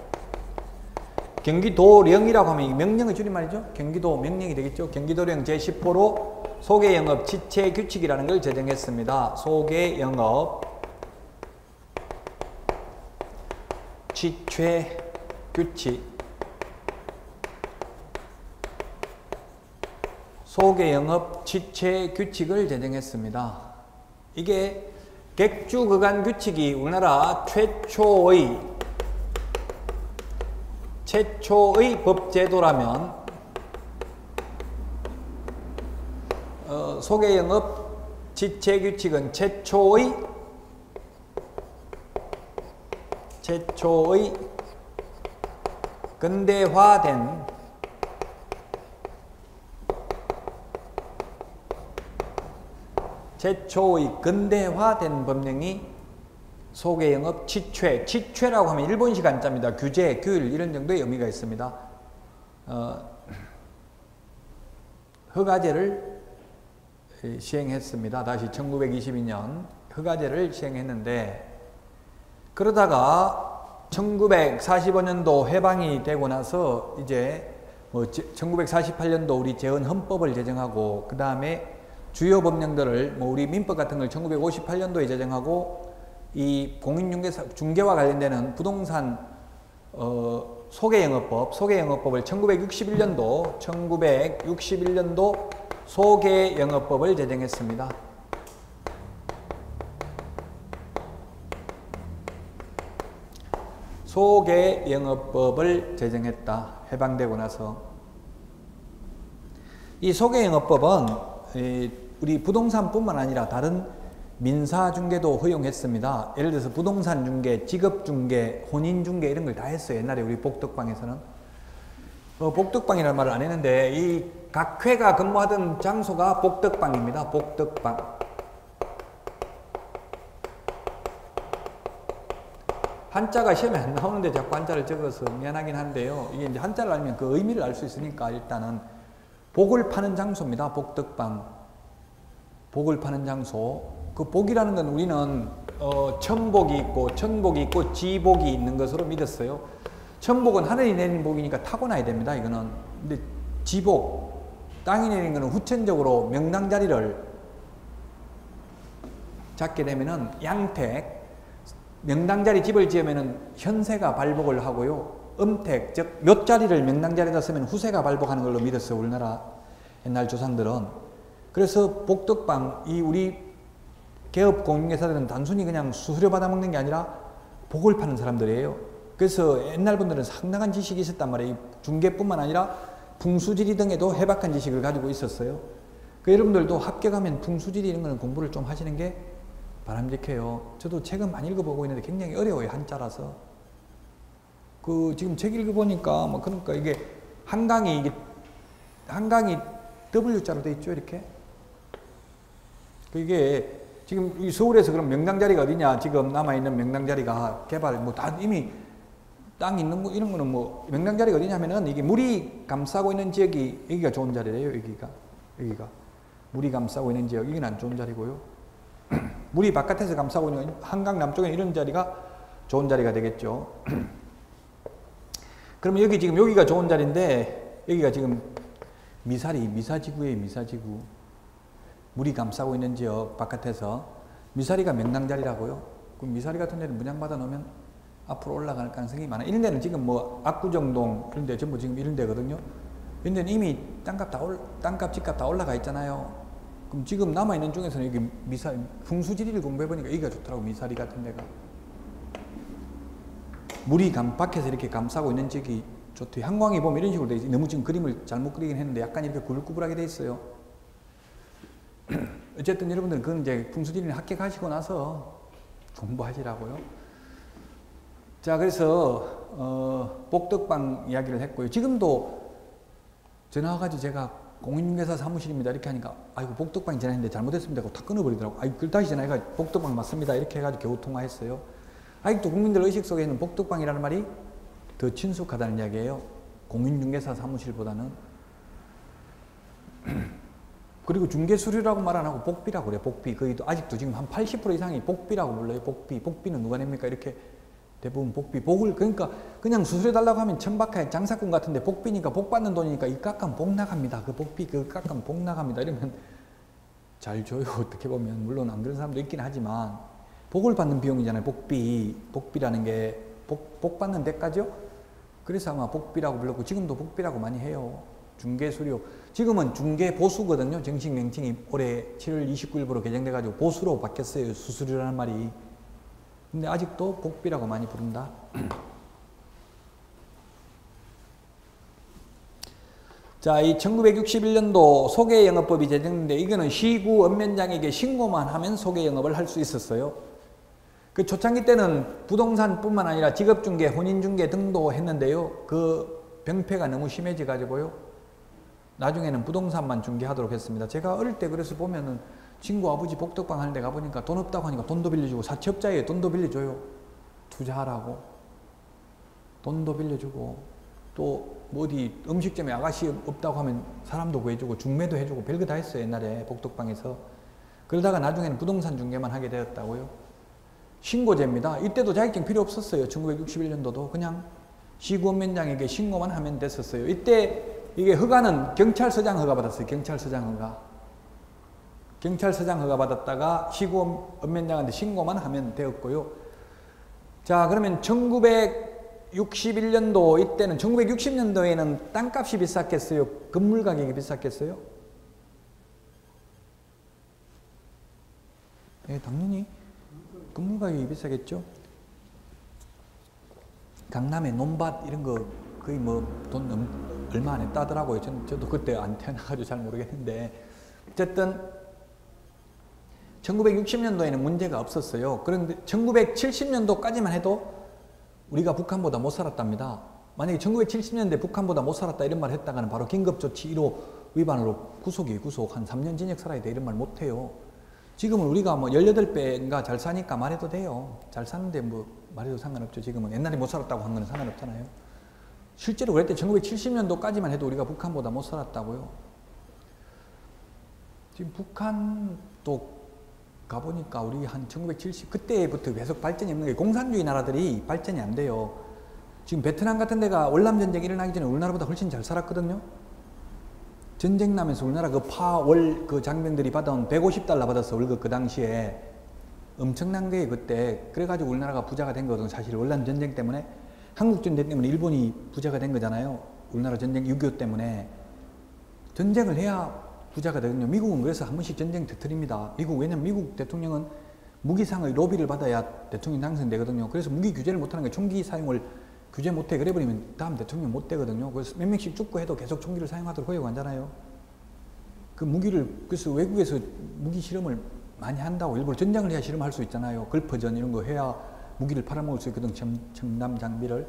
[SPEAKER 1] 경기도령이라고 하면 이 명령의 줄임말이죠. 경기도 명령이 되겠죠. 경기도령 제10호로 소개영업 지체규칙이라는 걸 제정했습니다. 소개영업 지체규칙, 소개영업 지체규칙을 제정했습니다. 이게 객주그간규칙이 우리나라 최초의 법제도라면 소개영업 지체규칙은 최초의 근대화된 법령이 소개영업 지체라고 하면 일본식 한자입니다. 규제, 규율 이런 정도의 의미가 있습니다. 허가제를 시행했습니다. 다시 1922년 허가제를 시행했는데 그러다가 1945년도 해방이 되고 나서 이제 1948년도 우리 재헌헌법을 제정하고 그 다음에 주요 법령들을 우리 민법 같은 걸 1958년도에 제정하고 이 공인중개와 관련되는 부동산 소개영업법을 1961년도 소개영업법을 제정했습니다. 소개영업법을 제정했다. 해방되고 나서 이 소개영업법은 우리 부동산뿐만 아니라 다른 민사중개도 허용했습니다. 예를 들어서 부동산 중개, 직업 중개, 혼인 중개 이런 걸 다 했어요. 옛날에 우리 복덕방에서는. 복덕방이라는 말을 안 했는데 이 각 회가 근무하던 장소가 복덕방입니다. 복덕방. 한자가 시험에 안 나오는데 자꾸 한자를 적어서 미안하긴 한데요. 이게 이제 한자를 알면 그 의미를 알 수 있으니까 일단은 복을 파는 장소입니다. 복덕방. 복을 파는 장소. 그 복이라는 건 우리는 천복이 있고 지복이 있는 것으로 믿었어요. 천복은 하늘이 내린 복이니까 타고나야 됩니다. 이거는. 근데 지복, 땅이 내린 거는 후천적으로 명당자리를 잡게 되면은 양택, 명당자리 집을 지으면은 현세가 발복을 하고요. 음택, 즉 묘자리를 명당자리에다 쓰면 후세가 발복하는 걸로 믿었어요. 우리나라 옛날 조상들은. 그래서 복덕방, 이 우리 개업 공인회사들은 단순히 그냥 수수료 받아먹는 게 아니라 복을 파는 사람들이에요. 그래서 옛날 분들은 상당한 지식이 있었단 말이에요. 중개뿐만 아니라 풍수지리 등에도 해박한 지식을 가지고 있었어요. 그 여러분들도 합격하면 풍수지리 이런 거는 공부를 좀 하시는 게 바람직해요. 저도 책은 많이 읽어보고 있는데 굉장히 어려워요. 한자라서. 지금 책 읽어보니까 그러니까 이게 한강이 W자로 돼 있죠. 이렇게. 이게 지금 이 서울에서 그럼 명당자리가 어디냐? 지금 남아있는 명당자리가 개발, 다 이미 땅 있는 거, 이런 거는 명당자리가 어디냐면은 이게 물이 감싸고 있는 지역이, 여기가 좋은 자리래요. 여기가. 물이 감싸고 있는 지역, 여기는 안 좋은 자리고요. 물이 바깥에서 감싸고 있는 한강 남쪽에 이런 자리가 좋은 자리가 되겠죠. 그러면 여기가 좋은 자리인데, 여기가 지금 미사지구예요. 미사지구. 물이 감싸고 있는 지역 바깥에서 미사리가 명당자리라고요. 그럼 미사리 같은 데는 문양받아 놓으면 앞으로 올라갈 가능성이 많아요. 이런 데는 지금 뭐 압구정동 그런 데 전부 지금 이런 데거든요. 이런 데는 이미 땅값 집값 다 올라가 있잖아요. 그럼 지금 남아있는 중에서는 여기 미사리, 풍수지리를 공부해보니까 여기가 좋더라고. 미사리 같은 데가. 물이 밖에서 이렇게 감싸고 있는 지역이 좋대요. 한광이 보면 이런 식으로 돼 있어요. 너무 지금 그림을 잘못 그리긴 했는데 약간 이렇게 구불구불하게 돼 있어요. 어쨌든 여러분들은 그건 이제 풍수지리는 합격하시고 나서 공부하시라고요. 자, 그래서 복덕방 이야기를 했고요. 지금도 전화 와가지고 제가 공인중개사 사무실입니다 이렇게 하니까 아이고 복덕방이 전화했는데 잘못했습니다 하고 다 끊어버리더라고. 아이고 그 다시 전화해가지고 복덕방 맞습니다 이렇게 해가지고 겨우 통화했어요. 아직도 국민들 의식 속에는 복덕방이라는 말이 더 친숙하다는 이야기예요. 공인중개사 사무실보다는. 그리고 중개수수료라고 말 안 하고 복비라고 그래요. 복비. 거의 아직도 지금 한 80% 이상이 복비라고 불러요. 복비. 복비는 누가 냅니까? 이렇게 대부분 복비. 복을 그러니까 그냥 수수료 달라고 하면 천박하게 장사꾼 같은데 복비니까 복 받는 돈이니까 이 깎으면 복 나갑니다. 그 복비 그 깎으면 복 나갑니다. 이러면 잘 줘요. 어떻게 보면 물론 안 그런 사람도 있긴 하지만 복을 받는 비용이잖아요. 복비. 복비라는 게 복 받는 데까지요. 그래서 아마 복비라고 불렀고 지금도 복비라고 많이 해요. 중개수료. 지금은 중개보수거든요. 정식 명칭이 올해 7월 29일부로 개정돼가지고 보수로 바뀌었어요. 수수료라는 말이. 근데 아직도 복비라고 많이 부른다. 자, 이 1961년도 소개영업법이 제정됐는데 이거는 시구 읍면장에게 신고만 하면 소개영업을 할 수 있었어요. 그 초창기 때는 부동산뿐만 아니라 직업중개, 혼인중개 등도 했는데요. 그 병폐가 너무 심해져 가지고요. 나중에는 부동산만 중개하도록 했습니다. 제가 어릴 때 그래서 보면은 친구 아버지 복덕방 하는 데 가보니까 돈 없다고 하니까 돈도 빌려주고 사채업자에 돈도 빌려줘요. 투자하라고. 돈도 빌려주고 또 뭐 어디 음식점에 아가씨 없다고 하면 사람도 구해주고 중매도 해주고 별거 다 했어요. 옛날에 복덕방에서. 그러다가 나중에는 부동산 중개만 하게 되었다고요. 신고제입니다. 이때도 자격증 필요 없었어요. 1961년도도 그냥 시구읍면장에게 신고만 하면 됐었어요. 이때 이게 허가는 경찰서장 허가 받았어요. 경찰서장 허가. 경찰서장 허가 받았다가 시구읍면장한테 신고만 하면 되었고요. 자, 그러면 1961년도 이때는 1960년도에는 땅값이 비쌌겠어요? 건물 가격이 비쌌겠어요? 네, 당연히 건물 가격이 비싸겠죠? 강남에 논밭 이런 거 거의 뭐 돈 얼마 안 했다더라고요. 저도 그때 안 태어나가지고 잘 모르겠는데 어쨌든 1960년도에는 문제가 없었어요. 그런데 1970년도까지만 해도 우리가 북한보다 못 살았답니다. 만약에 1970년대 북한보다 못 살았다 이런 말 했다가는 바로 긴급조치 1호 위반으로 구속 한 3년 징역 살아야 돼 이런 말 못해요. 지금은 우리가 뭐 18배인가 잘 사니까 말해도 돼요. 잘 사는데 뭐 말해도 상관없죠. 지금은 옛날에 못 살았다고 한 건 상관없잖아요. 실제로 그랬대. 1970년도까지만 해도 우리가 북한보다 못 살았다고요. 지금 북한도 가보니까 우리 한 1970 그때부터 계속 발전이 없는 게 공산주의 나라들이 발전이 안 돼요. 지금 베트남 같은 데가 월남전쟁이 일어나기 전에 우리나라보다 훨씬 잘 살았거든요. 전쟁 나면서 우리나라 그 파월 그 장병들이 받아온 150달러 받았어. 월급 그 당시에. 엄청난 게 그때. 그래가지고 우리나라가 부자가 된 거거든요. 사실 월남전쟁 때문에. 한국전쟁 때문에 일본이 부자가 된 거잖아요. 우리나라 전쟁 6.25 때문에. 전쟁을 해야 부자가 되거든요. 미국은 그래서 한 번씩 전쟁 터뜨립니다. 왜냐면 미국 대통령은 무기상의 로비를 받아야 대통령 당선되거든요. 그래서 무기 규제를 못하는 게 총기 사용을 규제 못해. 그래버리면 다음 대통령 못 되거든요. 그래서 몇 명씩 죽고 해도 계속 총기를 사용하도록 허용하잖아요. 그 무기를, 그래서 외국에서 무기 실험을 많이 한다고. 일부러 전쟁을 해야 실험할 수 있잖아요. 걸퍼전 이런 거 해야 무기를 팔아먹을 수 있거든. 첨단 장비를.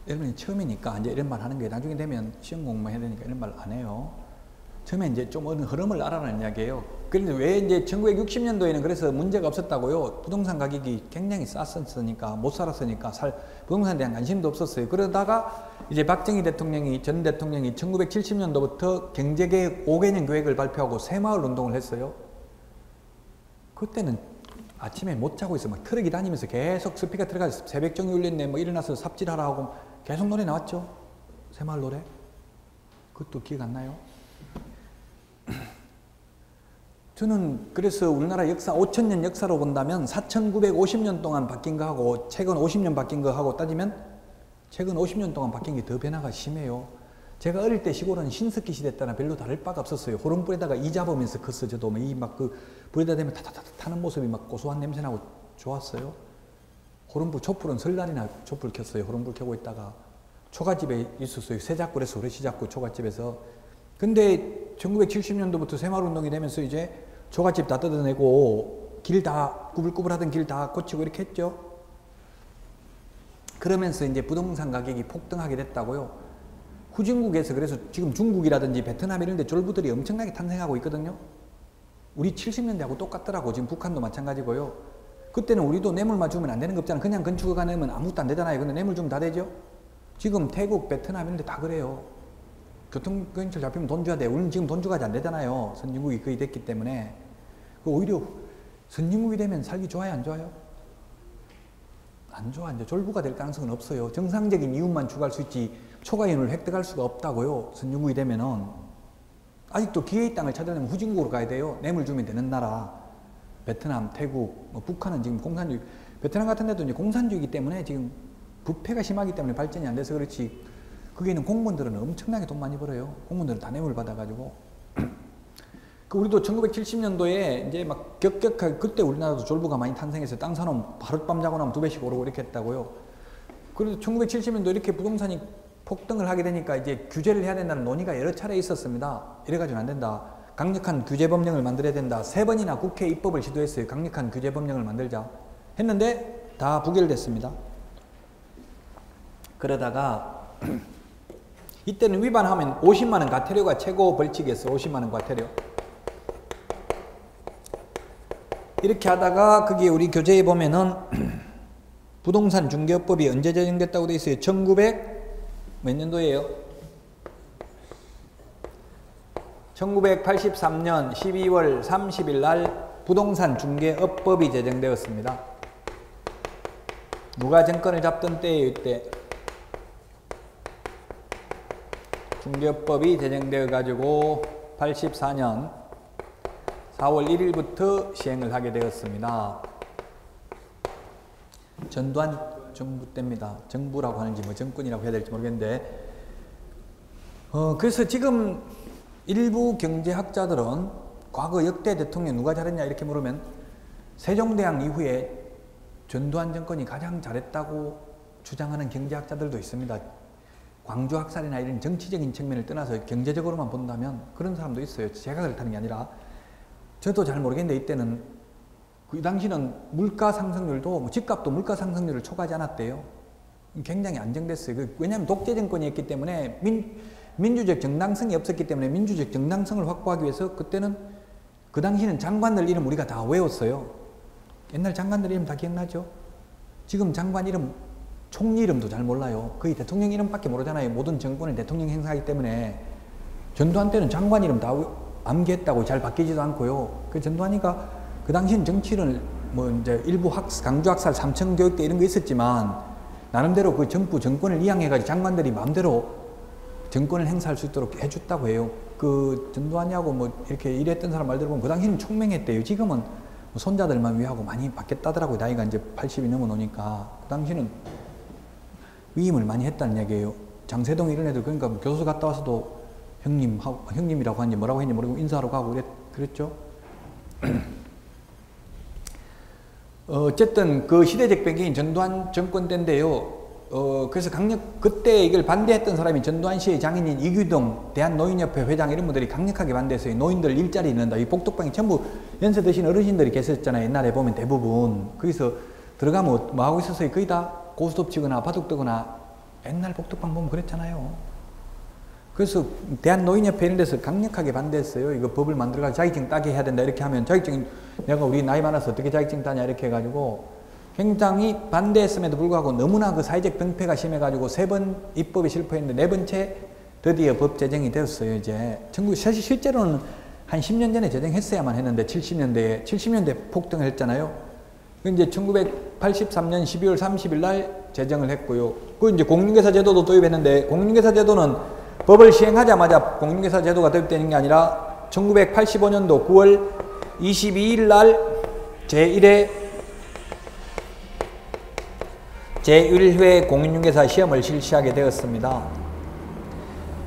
[SPEAKER 1] 여러분이 처음이니까 이제 이런 말 하는 게 나중에 되면 시험 공부만 해야 되니까 이런 말 안 해요. 처음에 이제 좀 어느 흐름을 알아라는 이야기예요. 그런데 왜 이제 1960년도에는 그래서 문제가 없었다고요? 부동산 가격이 굉장히 쌌었으니까, 못 살았으니까, 부동산에 대한 관심도 없었어요. 그러다가 이제 박정희 대통령이, 전 대통령이 1970년도부터 경제개혁 5개년 계획을 발표하고 새마을 운동을 했어요. 그때는 아침에 못 자고 있어. 막 트럭이 다니면서 계속 스피커 들어가서 새벽종이 울렸네. 뭐 일어나서 삽질하라 하고 계속 노래 나왔죠. 새마을 노래. 그것도 기억 안 나요? 저는 그래서 우리나라 역사 5,000년 역사로 본다면 4,950년 동안 바뀐 거하고 최근 50년 바뀐 거하고 따지면 최근 50년 동안 바뀐 게 더 변화가 심해요. 제가 어릴 때 시골은 신석기 시대 때나 별로 다를 바가 없었어요. 호롱불에다가 이 잡으면서 컸어. 저도 이 막 그 불에다 대면 타타타 타는 모습이 막 고소한 냄새 나고 좋았어요. 호롱불, 촛불은 설날이나 촛불 켰어요. 호롱불 켜고 있다가 초가집에 있었어요. 새작불에서 오래시작구 초가집에서. 근데 1970년도부터 새마을운동이 되면서 이제 초가집 다 뜯어내고 길 다 구불구불하던 길 다 고치고 이렇게 했죠. 그러면서 이제 부동산 가격이 폭등하게 됐다고요. 후진국에서 그래서 지금 중국이라든지 베트남 이런 데 졸부들이 엄청나게 탄생하고 있거든요. 우리 70년대하고 똑같더라고. 지금 북한도 마찬가지고요. 그때는 우리도 뇌물만 주면 안 되는 거 없잖아. 그냥 건축허가 내면 아무것도 안 되잖아요. 근데 뇌물 주면 다 되죠. 지금 태국, 베트남 이런 데 다 그래요. 교통경찰 잡히면 돈 줘야 돼. 우리는 지금 돈 주가지 안 되잖아요. 선진국이 거의 됐기 때문에. 오히려 선진국이 되면 살기 좋아요, 안 좋아요? 안 좋아. 이제 졸부가 될 가능성은 없어요. 정상적인 이윤만 추구할 수 있지 초과이윤을 획득할 수가 없다고요. 선진국이 되면은. 아직도 기회의 땅을 찾으려면 후진국으로 가야 돼요. 뇌물 주면 되는 나라. 베트남, 태국, 뭐 북한은 지금 공산주의, 베트남 같은 데도 이제 공산주의이기 때문에 지금 부패가 심하기 때문에 발전이 안 돼서 그렇지. 거기 있는 공무원들은 엄청나게 돈 많이 벌어요. 공무원들은 다 뇌물 받아가지고. 그 우리도 1970년도에 이제 막 격격하게 그때 우리나라도 졸부가 많이 탄생해서 땅 사놓으면 하룻밤 자고 나면 2배씩 오르고 이렇게 했다고요. 그래도 1970년도 이렇게 부동산이 폭등을 하게 되니까 이제 규제를 해야 된다는 논의가 여러 차례 있었습니다. 이래가지고는 안 된다. 강력한 규제 법령을 만들어야 된다. 3번이나 국회 입법을 시도했어요. 강력한 규제 법령을 만들자. 했는데 다 부결됐습니다. 그러다가 이때는 위반하면 50만 원 과태료가 최고 벌칙이었어. 50만 원 과태료. 이렇게 하다가 그게 우리 교재에 보면은 부동산 중개업법이 언제 제정됐다고 돼 있어요? 1900 몇 년도예요? 1983년 12월 30일 날 부동산 중개업법이 제정되었습니다. 누가 정권을 잡던 때예요, 이때. 중개업법이 제정되어 가지고 84년 4월 1일부터 시행을 하게 되었습니다. 전두환 정부 때입니다. 정부라고 하는지 뭐 정권이라고 해야 될지 모르겠는데 그래서 지금 일부 경제학자들은 과거 역대 대통령 누가 잘했냐 이렇게 물으면 세종대왕 이후에 전두환 정권이 가장 잘했다고 주장하는 경제학자들도 있습니다. 광주학살이나 이런 정치적인 측면을 떠나서 경제적으로만 본다면 그런 사람도 있어요. 제가 그렇다는 게 아니라 저도 잘 모르겠는데 이때는 그 당시는 물가 상승률도 집값도 물가 상승률을 초과하지 않았대요. 굉장히 안정됐어요. 왜냐하면 독재 정권이었기 때문에 민주적 정당성이 없었기 때문에 민주적 정당성을 확보하기 위해서 그때는 그 당시는 장관들 이름 우리가 다 외웠어요. 옛날 장관들 이름 다 기억나죠? 지금 장관 이름 총리 이름도 잘 몰라요. 거의 대통령 이름밖에 모르잖아요. 모든 정권은 대통령 행사하기 때문에. 전두환 때는 장관 이름 다 암기했다고 잘 바뀌지도 않고요. 그 전두환이가 그 당시엔 정치를 뭐 이제 일부 강주학살, 삼청교육대 이런 거 있었지만 나름대로 그 정권을 이양해가지고 장관들이 마음대로 정권을 행사할 수 있도록 해줬다고 해요. 그 전두환이하고 뭐 이렇게 일했던 사람 말 들어보면 그 당시에는 총명했대요. 지금은 뭐 손자들만 위하고 많이 바뀌었다더라고요. 나이가 이제 80이 넘어 놓으니까. 그 당시에는 위임을 많이 했다는 얘기예요. 장세동 이런 애들 그러니까 교도소 갔다 와서도 형님이라고 하는지 뭐라고 했는지 모르고 인사하러 가고 그랬죠. 어쨌든 그 시대적 배경이 전두환 정권 때인데요. 그래서 그때 이걸 반대했던 사람이 전두환 씨의 장인인 이규동 대한노인협회 회장 이런 분들이 강력하게 반대했어요. 노인들 일자리 잃는다. 이 복덕방이 전부 연세 드신 어르신들이 계셨잖아요. 옛날에 보면 대부분. 거기서 들어가면 뭐 하고 있었어요? 거의 다 고스톱 치거나 바둑 뜨거나 옛날 복덕방 보면 그랬잖아요. 그래서 대한노인협회 이런 데서 강력하게 반대했어요. 이거 법을 만들어가지고 자격증 따게 해야 된다. 이렇게 하면 자격증 내가 우리 나이 많아서 어떻게 자격증 따냐 이렇게 해가지고 굉장히 반대했음에도 불구하고 너무나 그 사회적 병폐가 심해가지고 3번 입법에 실패했는데 4번째 드디어 법 제정이 되었어요. 이제 사실 실제로는 한 10년 전에 제정했어야만 했는데 70년대에 폭등을 했잖아요. 이제 1983년 12월 30일 날 제정을 했고요. 그 이제 공인중개사 제도도 도입했는데 공인중개사 제도는 법을 시행하자마자 공인중개사 제도가 도입되는 게 아니라 1985년도 9월 22일 날 제1회 공인중개사 시험을 실시하게 되었습니다.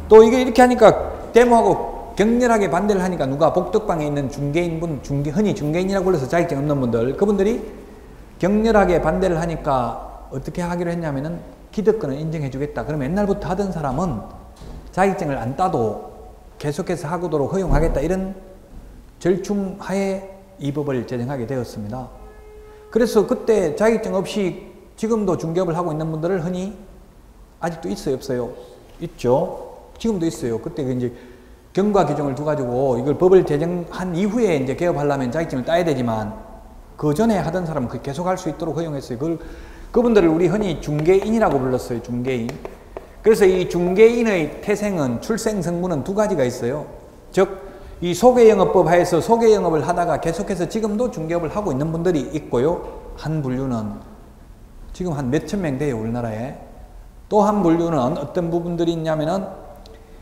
[SPEAKER 1] 또 이게 이렇게 하니까 데모하고 격렬하게 반대를 하니까 누가 복덕방에 있는 중개인분, 흔히 중개인이라고 불러서 자격증 없는 분들, 그분들이 격렬하게 반대를 하니까 어떻게 하기로 했냐면은 기득권을 인정해 주겠다. 그러면 옛날부터 하던 사람은 자격증을 안 따도 계속해서 하고도록 허용하겠다. 이런 절충하에 이 법을 제정하게 되었습니다. 그래서 그때 자격증 없이 지금도 중개업을 하고 있는 분들을 흔히 아직도 있어요, 없어요? 있죠. 지금도 있어요. 그때 이제 경과 규정을 두 가지고 이걸 법을 제정한 이후에 이제 개업하려면 자격증을 따야 되지만 그 전에 하던 사람은 계속 할 수 있도록 허용했어요. 그분들을 우리 흔히 중개인이라고 불렀어요. 중개인. 그래서 이 중개인의 태생은 출생 성분은 두 가지가 있어요. 즉, 이 소개영업법 하에서 소개영업을 하다가 계속해서 지금도 중개업을 하고 있는 분들이 있고요. 한 분류는 지금 한 몇천 명 돼요, 우리나라에. 또 한 분류는 어떤 부분들이 있냐면은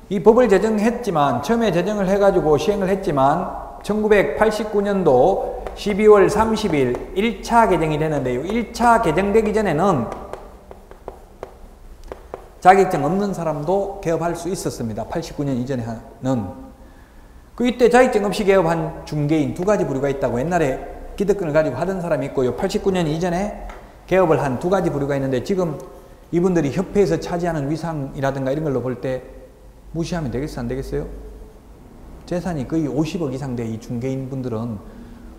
[SPEAKER 1] 이 법을 제정했지만, 처음에 제정을 해가지고 시행을 했지만 1989년도 12월 30일 1차 개정이 되는데요. 1차 개정되기 전에는 자격증 없는 사람도 개업할 수 있었습니다. 89년 이전에는. 이때 자격증 없이 개업한 중개인 두 가지 부류가 있다고. 옛날에 기득권을 가지고 하던 사람이 있고요. 89년 이전에 개업을 한 두 가지 부류가 있는데 지금 이분들이 협회에서 차지하는 위상이라든가 이런 걸로 볼 때 무시하면 되겠어요? 안 되겠어요? 재산이 거의 50억 이상 돼. 이 중개인 분들은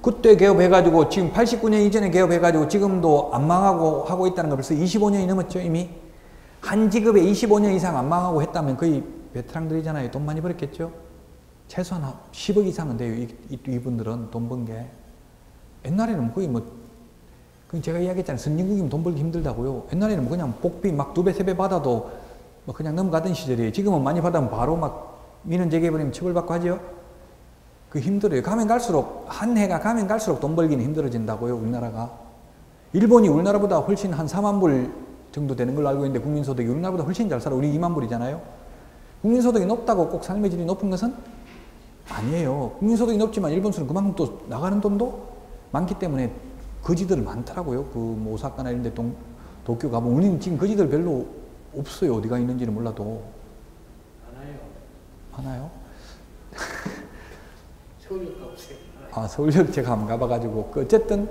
[SPEAKER 1] 그때 개업해가지고 지금 89년 이전에 개업해가지고 지금도 안 망하고 하고 있다는 거 벌써 25년이 넘었죠, 이미. 한 직업에 25년 이상 안 망하고 했다면 거의 베테랑들이잖아요. 돈 많이 벌었겠죠? 최소한 10억 이상은 돼요. 이분들은 돈 번 게. 옛날에는 거의 제가 이야기했잖아요. 선진국이면 돈 벌기 힘들다고요. 옛날에는 그냥 복비 막 2배, 3배 받아도 그냥 넘어가던 시절이에요. 지금은 많이 받으면 바로 민원 제기해버리면 처벌받고 하죠. 힘들어요. 가면 갈수록, 한 해가 가면 갈수록 돈 벌기는 힘들어진다고요, 우리나라가. 일본이 우리나라보다 훨씬 한 4만 불 정도 되는 걸로 알고 있는데 국민소득이 우리나라보다 훨씬 잘 살아. 우리 2만 불이잖아요. 국민소득이 높다고 꼭 삶의 질이 높은 것은 아니에요. 국민소득이 높지만 일본수는 그만큼 또 나가는 돈도 많기 때문에 거지들 많더라고요. 오사카나 이런 데 도쿄 가보면 우리는 지금 거지들 별로 없어요. 어디가 있는지는 몰라도. 많아요?
[SPEAKER 2] 서울역 가보세요.
[SPEAKER 1] 서울역 제가 한번 가봐가지고 어쨌든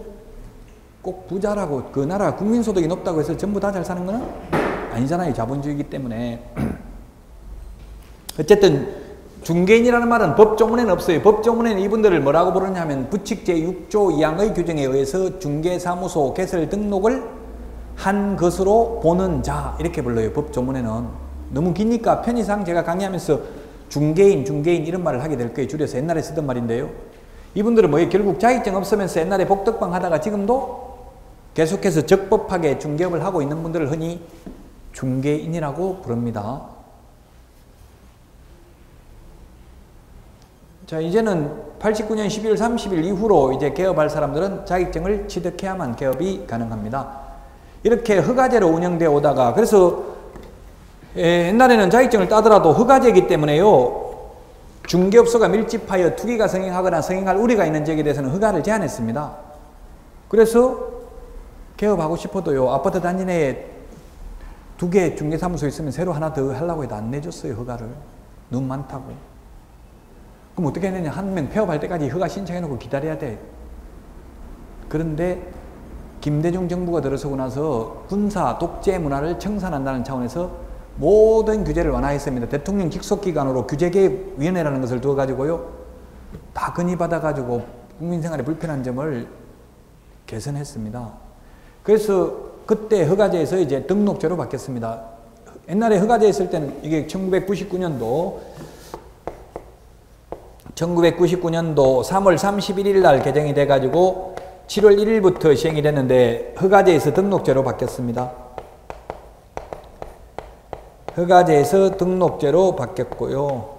[SPEAKER 1] 꼭 부자라고 그 나라 국민소득이 높다고 해서 전부 다 잘 사는 거는 아니잖아요. 자본주의이기 때문에. 어쨌든 중개인이라는 말은 법조문에는 없어요. 법조문에는 이분들을 뭐라고 부르냐면 부칙 제6조 2항의 규정에 의해서 중개사무소 개설 등록을 한 것으로 보는 자 이렇게 불러요. 법조문에는. 너무 기니까 편의상 제가 강의하면서 중개인 이런 말을 하게 될 거예요. 줄여서. 옛날에 쓰던 말인데요. 이분들은 뭐예요? 결국 자격증 없으면서 옛날에 복덕방 하다가 지금도 계속해서 적법하게 중개업을 하고 있는 분들을 흔히 중개인이라고 부릅니다. 자, 이제는 89년 12월 30일 이후로 이제 개업할 사람들은 자격증을 취득해야만 개업이 가능합니다. 이렇게 허가제로 운영되어 오다가, 그래서 옛날에는 자격증을 따더라도 허가제이기 때문에요, 중개업소가 밀집하여 투기가 성행하거나 성행할 우려가 있는 지역에 대해서는 허가를 제한했습니다. 그래서 개업하고 싶어도요, 아파트 단지 내에 2개 중개사무소 있으면 새로 하나 더 하려고 해도 안 내줬어요, 허가를. 너무 많다고. 그럼 어떻게 했느냐, 한 명 폐업할 때까지 허가 신청해놓고 기다려야 돼. 그런데 김대중 정부가 들어서고 나서 군사 독재 문화를 청산한다는 차원에서 모든 규제를 완화했습니다. 대통령 직속기관으로 규제개혁위원회라는 것을 두어가지고요, 다 건의받아가지고 국민생활에 불편한 점을 개선했습니다. 그래서 그때 허가제에서 이제 등록제로 바뀌었습니다. 옛날에 허가제 있을 때는 이게 1999년도 3월 31일 날 개정이 돼가지고 7월 1일부터 시행이 됐는데 허가제에서 등록제로 바뀌었습니다. 허가제에서 등록제로 바뀌었고요.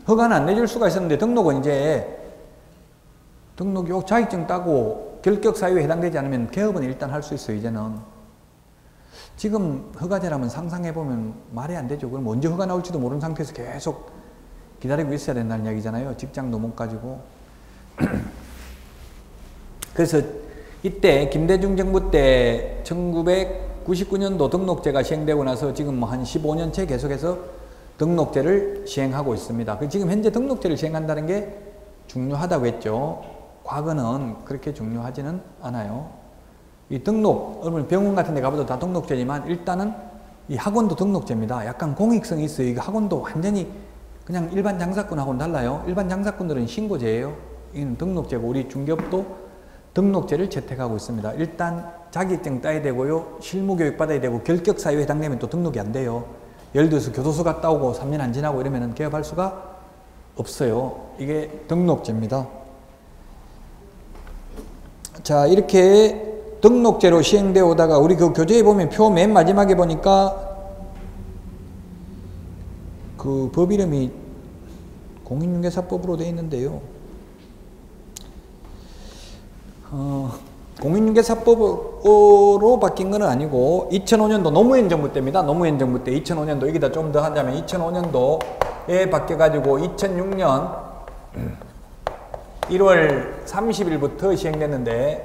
[SPEAKER 1] 허가는 안 내줄 수가 있었는데 등록은 이제 등록이 자격증 따고 결격사유에 해당되지 않으면 개업은 일단 할 수 있어요. 이제는. 지금 허가제라면 상상해보면 말이 안 되죠. 그럼 언제 허가 나올지도 모르는 상태에서 기다리고 있어야 된다는 이야기잖아요. 직장도 못 가지고. 그래서 이때 김대중 정부 때 1999년도 등록제가 시행되고 나서 지금 뭐 한 15년째 계속해서 등록제를 시행하고 있습니다. 지금 현재 등록제를 시행한다는 게 중요하다고 했죠. 과거는 그렇게 중요하지는 않아요. 이 등록, 병원 같은 데 가봐도 다 등록제지만 일단은 이 학원도 등록제입니다. 약간 공익성이 있어요. 이 학원도 완전히 그냥 일반 장사꾼하고는 달라요. 일반 장사꾼들은 신고제예요. 이는 등록제고 우리 중개업도 등록제를 채택하고 있습니다. 일단 자격증 따야 되고요. 실무교육 받아야 되고 결격사유에 해당되면 또 등록이 안 돼요. 예를 들어서 교도소 갔다 오고 3년 안 지나고 이러면 개업할 수가 없어요. 이게 등록제입니다. 자, 이렇게 등록제로 시행되어 오다가 우리 그 교재에 보면 표 맨 마지막에 보니까 그 법 이름이 공인중개사법으로 되어 있는데요. 공인중개사법으로 바뀐 건 아니고 2005년도 노무현 정부 때입니다. 노무현 정부 때 2005년도 여기다 좀 더 하자면 2005년도에 바뀌어가지고 2006년 1월 30일부터 시행됐는데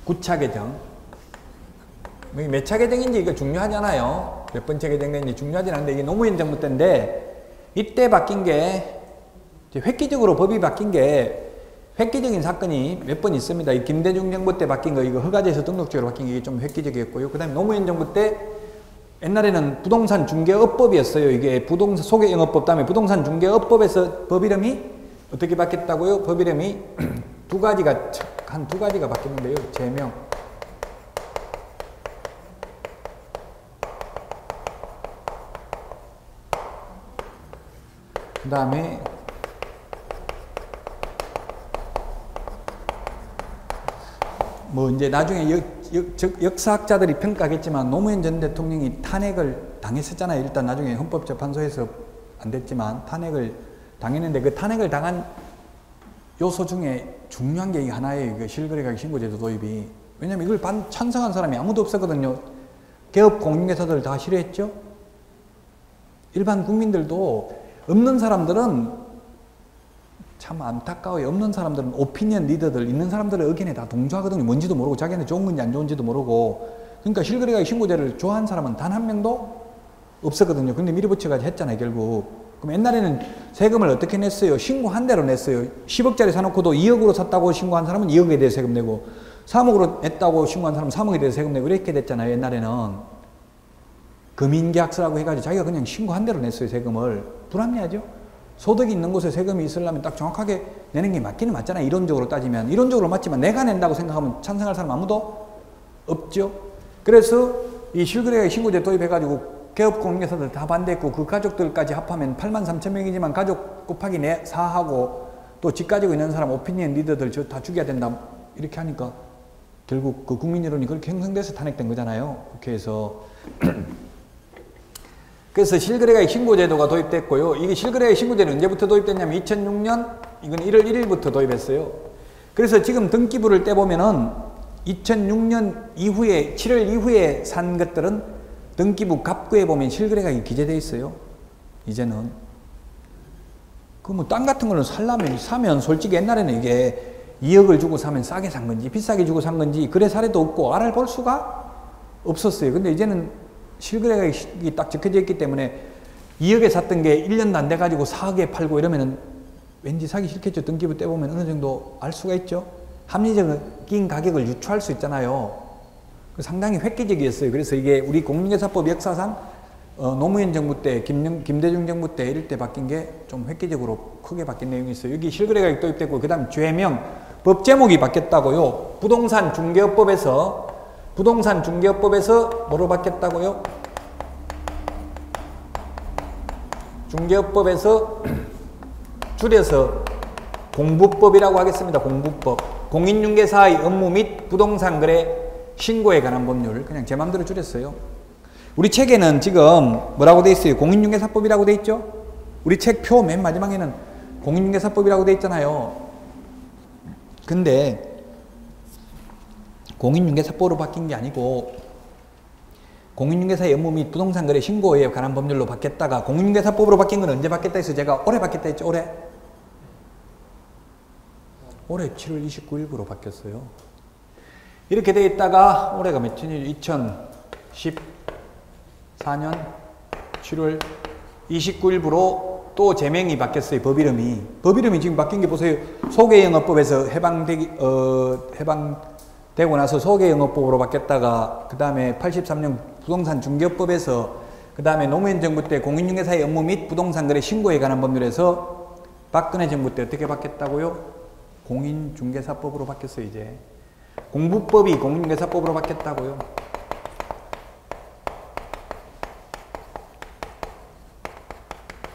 [SPEAKER 1] 구차 개정. 몇 차 개정인지 이거 중요하잖아요. 몇 번째 개정된지 중요하진 않은데 이게 노무현 정부 때인데 이때 바뀐 게 획기적으로 법이 바뀐 게 획기적인 사건이 몇 번 있습니다. 이 김대중 정부 때 바뀐 거 이거 허가제에서 등록제로 바뀐 게 좀 획기적이었고요. 그 다음에 노무현 정부 때 옛날에는 부동산 중개업법이었어요. 이게 부동산 소개영업법 다음에 부동산 중개업법에서 법 이름이 어떻게 바뀌었다고요? 법 이름이 한 두 가지가 바뀌었는데요. 제명. 그 다음에 뭐 이제 나중에 역사학자들이 평가하겠지만 노무현 전 대통령이 탄핵을 당했었잖아요. 일단 나중에 헌법재판소에서 안 됐지만 탄핵을 당했는데 그 탄핵을 당한 요소 중에 중요한 게 하나예요. 그 실거래가격 신고제도 도입이. 왜냐면 이걸 찬성한 사람이 아무도 없었거든요. 개업 공인중개사들 다 싫어했죠. 일반 국민들도 없는 사람들은 참 안타까워요. 없는 사람들은 오피니언 리더들, 있는 사람들의 의견에 다 동조하거든요. 뭔지도 모르고 자기한테 좋은 건지 안 좋은지도 모르고. 그러니까 실거래가격 신고제를 좋아하는 사람은 단 한 명도 없었거든요. 근데 밀어붙여가지고 했잖아요, 결국. 그럼 옛날에는 세금을 어떻게 냈어요? 신고한 대로 냈어요. 10억짜리 사놓고도 2억으로 샀다고 신고한 사람은 2억에 대해 세금 내고 3억으로 냈다고 신고한 사람은 3억에 대해 세금 내고 이렇게 됐잖아요. 옛날에는. 금인계약서라고 해가지고 자기가 그냥 신고한 대로 냈어요. 세금을. 불합리하죠? 소득이 있는 곳에 세금이 있으려면 딱 정확하게 내는 게 맞기는 맞잖아요. 이론적으로 따지면. 이론적으로 맞지만 내가 낸다고 생각하면 찬성할 사람 아무도 없죠. 그래서 이 실거래가격 신고제 도입해가지고 개업 공인중개사들 다 반대했고 그 가족들까지 합하면 83,000명이지만 가족 곱하기 4하고 또 집 가지고 있는 사람 오피니언 리더들 저 다 죽여야 된다 이렇게 하니까 결국 그 국민 여론이 그렇게 형성돼서 탄핵된 거잖아요. 국회에서. 그래서 실거래가격 신고제도가 도입됐고요. 이게 실거래가격 신고제는 언제부터 도입됐냐면 2006년 이건 1월 1일부터 도입했어요. 그래서 지금 등기부를 떼보면은 2006년 이후에 7월 이후에 산 것들은 등기부 갑구에 보면 실거래가격이 기재되어 있어요. 이제는. 그 뭐 땅 같은 거는 사면 솔직히 옛날에는 이게 2억을 주고 사면 싸게 산 건지 비싸게 주고 산 건지 그래 사례도 없고 알아볼 수가 없었어요. 근데 이제는 실거래가격이 딱 적혀져 있기 때문에 2억에 샀던 게 1년도 안 돼가지고 4억에 팔고 이러면은 왠지 사기 싫겠죠. 등기부 떼보면 어느 정도 알 수가 있죠. 합리적인 가격을 유추할 수 있잖아요. 상당히 획기적이었어요. 그래서 이게 우리 공인중개사법 역사상 노무현 정부 때, 김대중 정부 때 이럴 때 바뀐 게 좀 획기적으로 크게 바뀐 내용이 있어요. 여기 실거래가격 도입됐고 그 다음 죄명, 법 제목이 바뀌었다고요. 부동산 중개업법에서 뭐로 바뀌었다고요? 중개업법에서 줄여서 공부법이라고 하겠습니다. 공부법. 공인중개사의 업무 및 부동산 거래 신고에 관한 법률. 그냥 제 마음대로 줄였어요. 우리 책에는 지금 뭐라고 돼 있어요? 공인중개사법이라고 돼 있죠? 우리 책 표 맨 마지막에는 공인중개사법이라고 돼 있잖아요. 근데 공인중개사법으로 바뀐 게 아니고 공인중개사의 업무 및 부동산 거래 신고에 관한 법률로 바뀌었다가 공인중개사법으로 바뀐 건 언제 바뀌었다 해서 제가 올해 바뀌었다 했죠? 올해 7월 29일부로 바뀌었어요. 이렇게 돼 있다가 올해가 며칠? 2014년 7월 29일부로 또 제명이 바뀌었어요. 법 이름이 지금 바뀐 게 보세요. 소개영업법에서 해방되고 나서 소개영업법으로 바뀌었다가 그 다음에 83년 부동산 중개법에서 그 다음에 노무현 정부 때 공인중개사의 업무 및 부동산 거래 신고에 관한 법률에서 박근혜 정부 때 어떻게 바뀌었다고요? 공인중개사법으로 바뀌었어요. 이제 공부법이 공인중개사법으로 바뀌었다고요.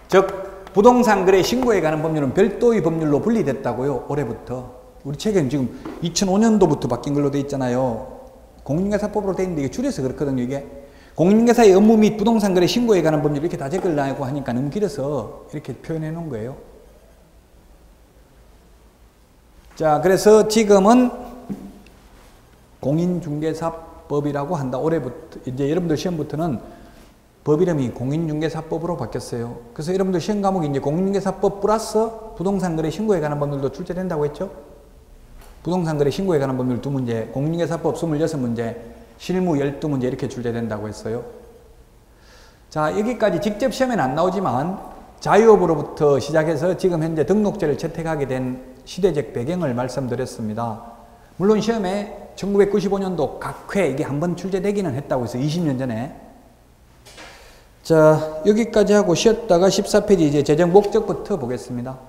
[SPEAKER 1] 즉 부동산 거래 신고에 관한 법률은 별도의 법률로 분리됐다고요. 올해부터. 우리 책은 지금 2005년도부터 바뀐 걸로 돼 있잖아요. 공인중개사법으로 돼 있는데 이게 줄여서 그렇거든요. 이게 공인중개사의 업무 및 부동산 거래 신고에 관한 법률 이렇게 다 적으려고 하니까 너무 길어서 이렇게 표현해 놓은 거예요. 자, 그래서 지금은 공인중개사법이라고 한다. 올해부터 이제 여러분들 시험부터는 법 이름이 공인중개사법으로 바뀌었어요. 그래서 여러분들 시험 과목이 이제 공인중개사법 플러스 부동산 거래 신고에 관한 법률도 출제된다고 했죠? 부동산 거래 신고에 관한 법률 2문제, 공인중개사법 26문제, 실무 12문제 이렇게 출제된다고 했어요. 자, 여기까지 직접 시험에는 안 나오지만 자유업으로부터 시작해서 지금 현재 등록제를 채택하게 된 시대적 배경을 말씀드렸습니다. 물론 시험에 1995년도 각회 이게 한번 출제되기는 했다고 해서 20년 전에. 자, 여기까지 하고 쉬었다가 14페이지 이제 재정 목적부터 보겠습니다.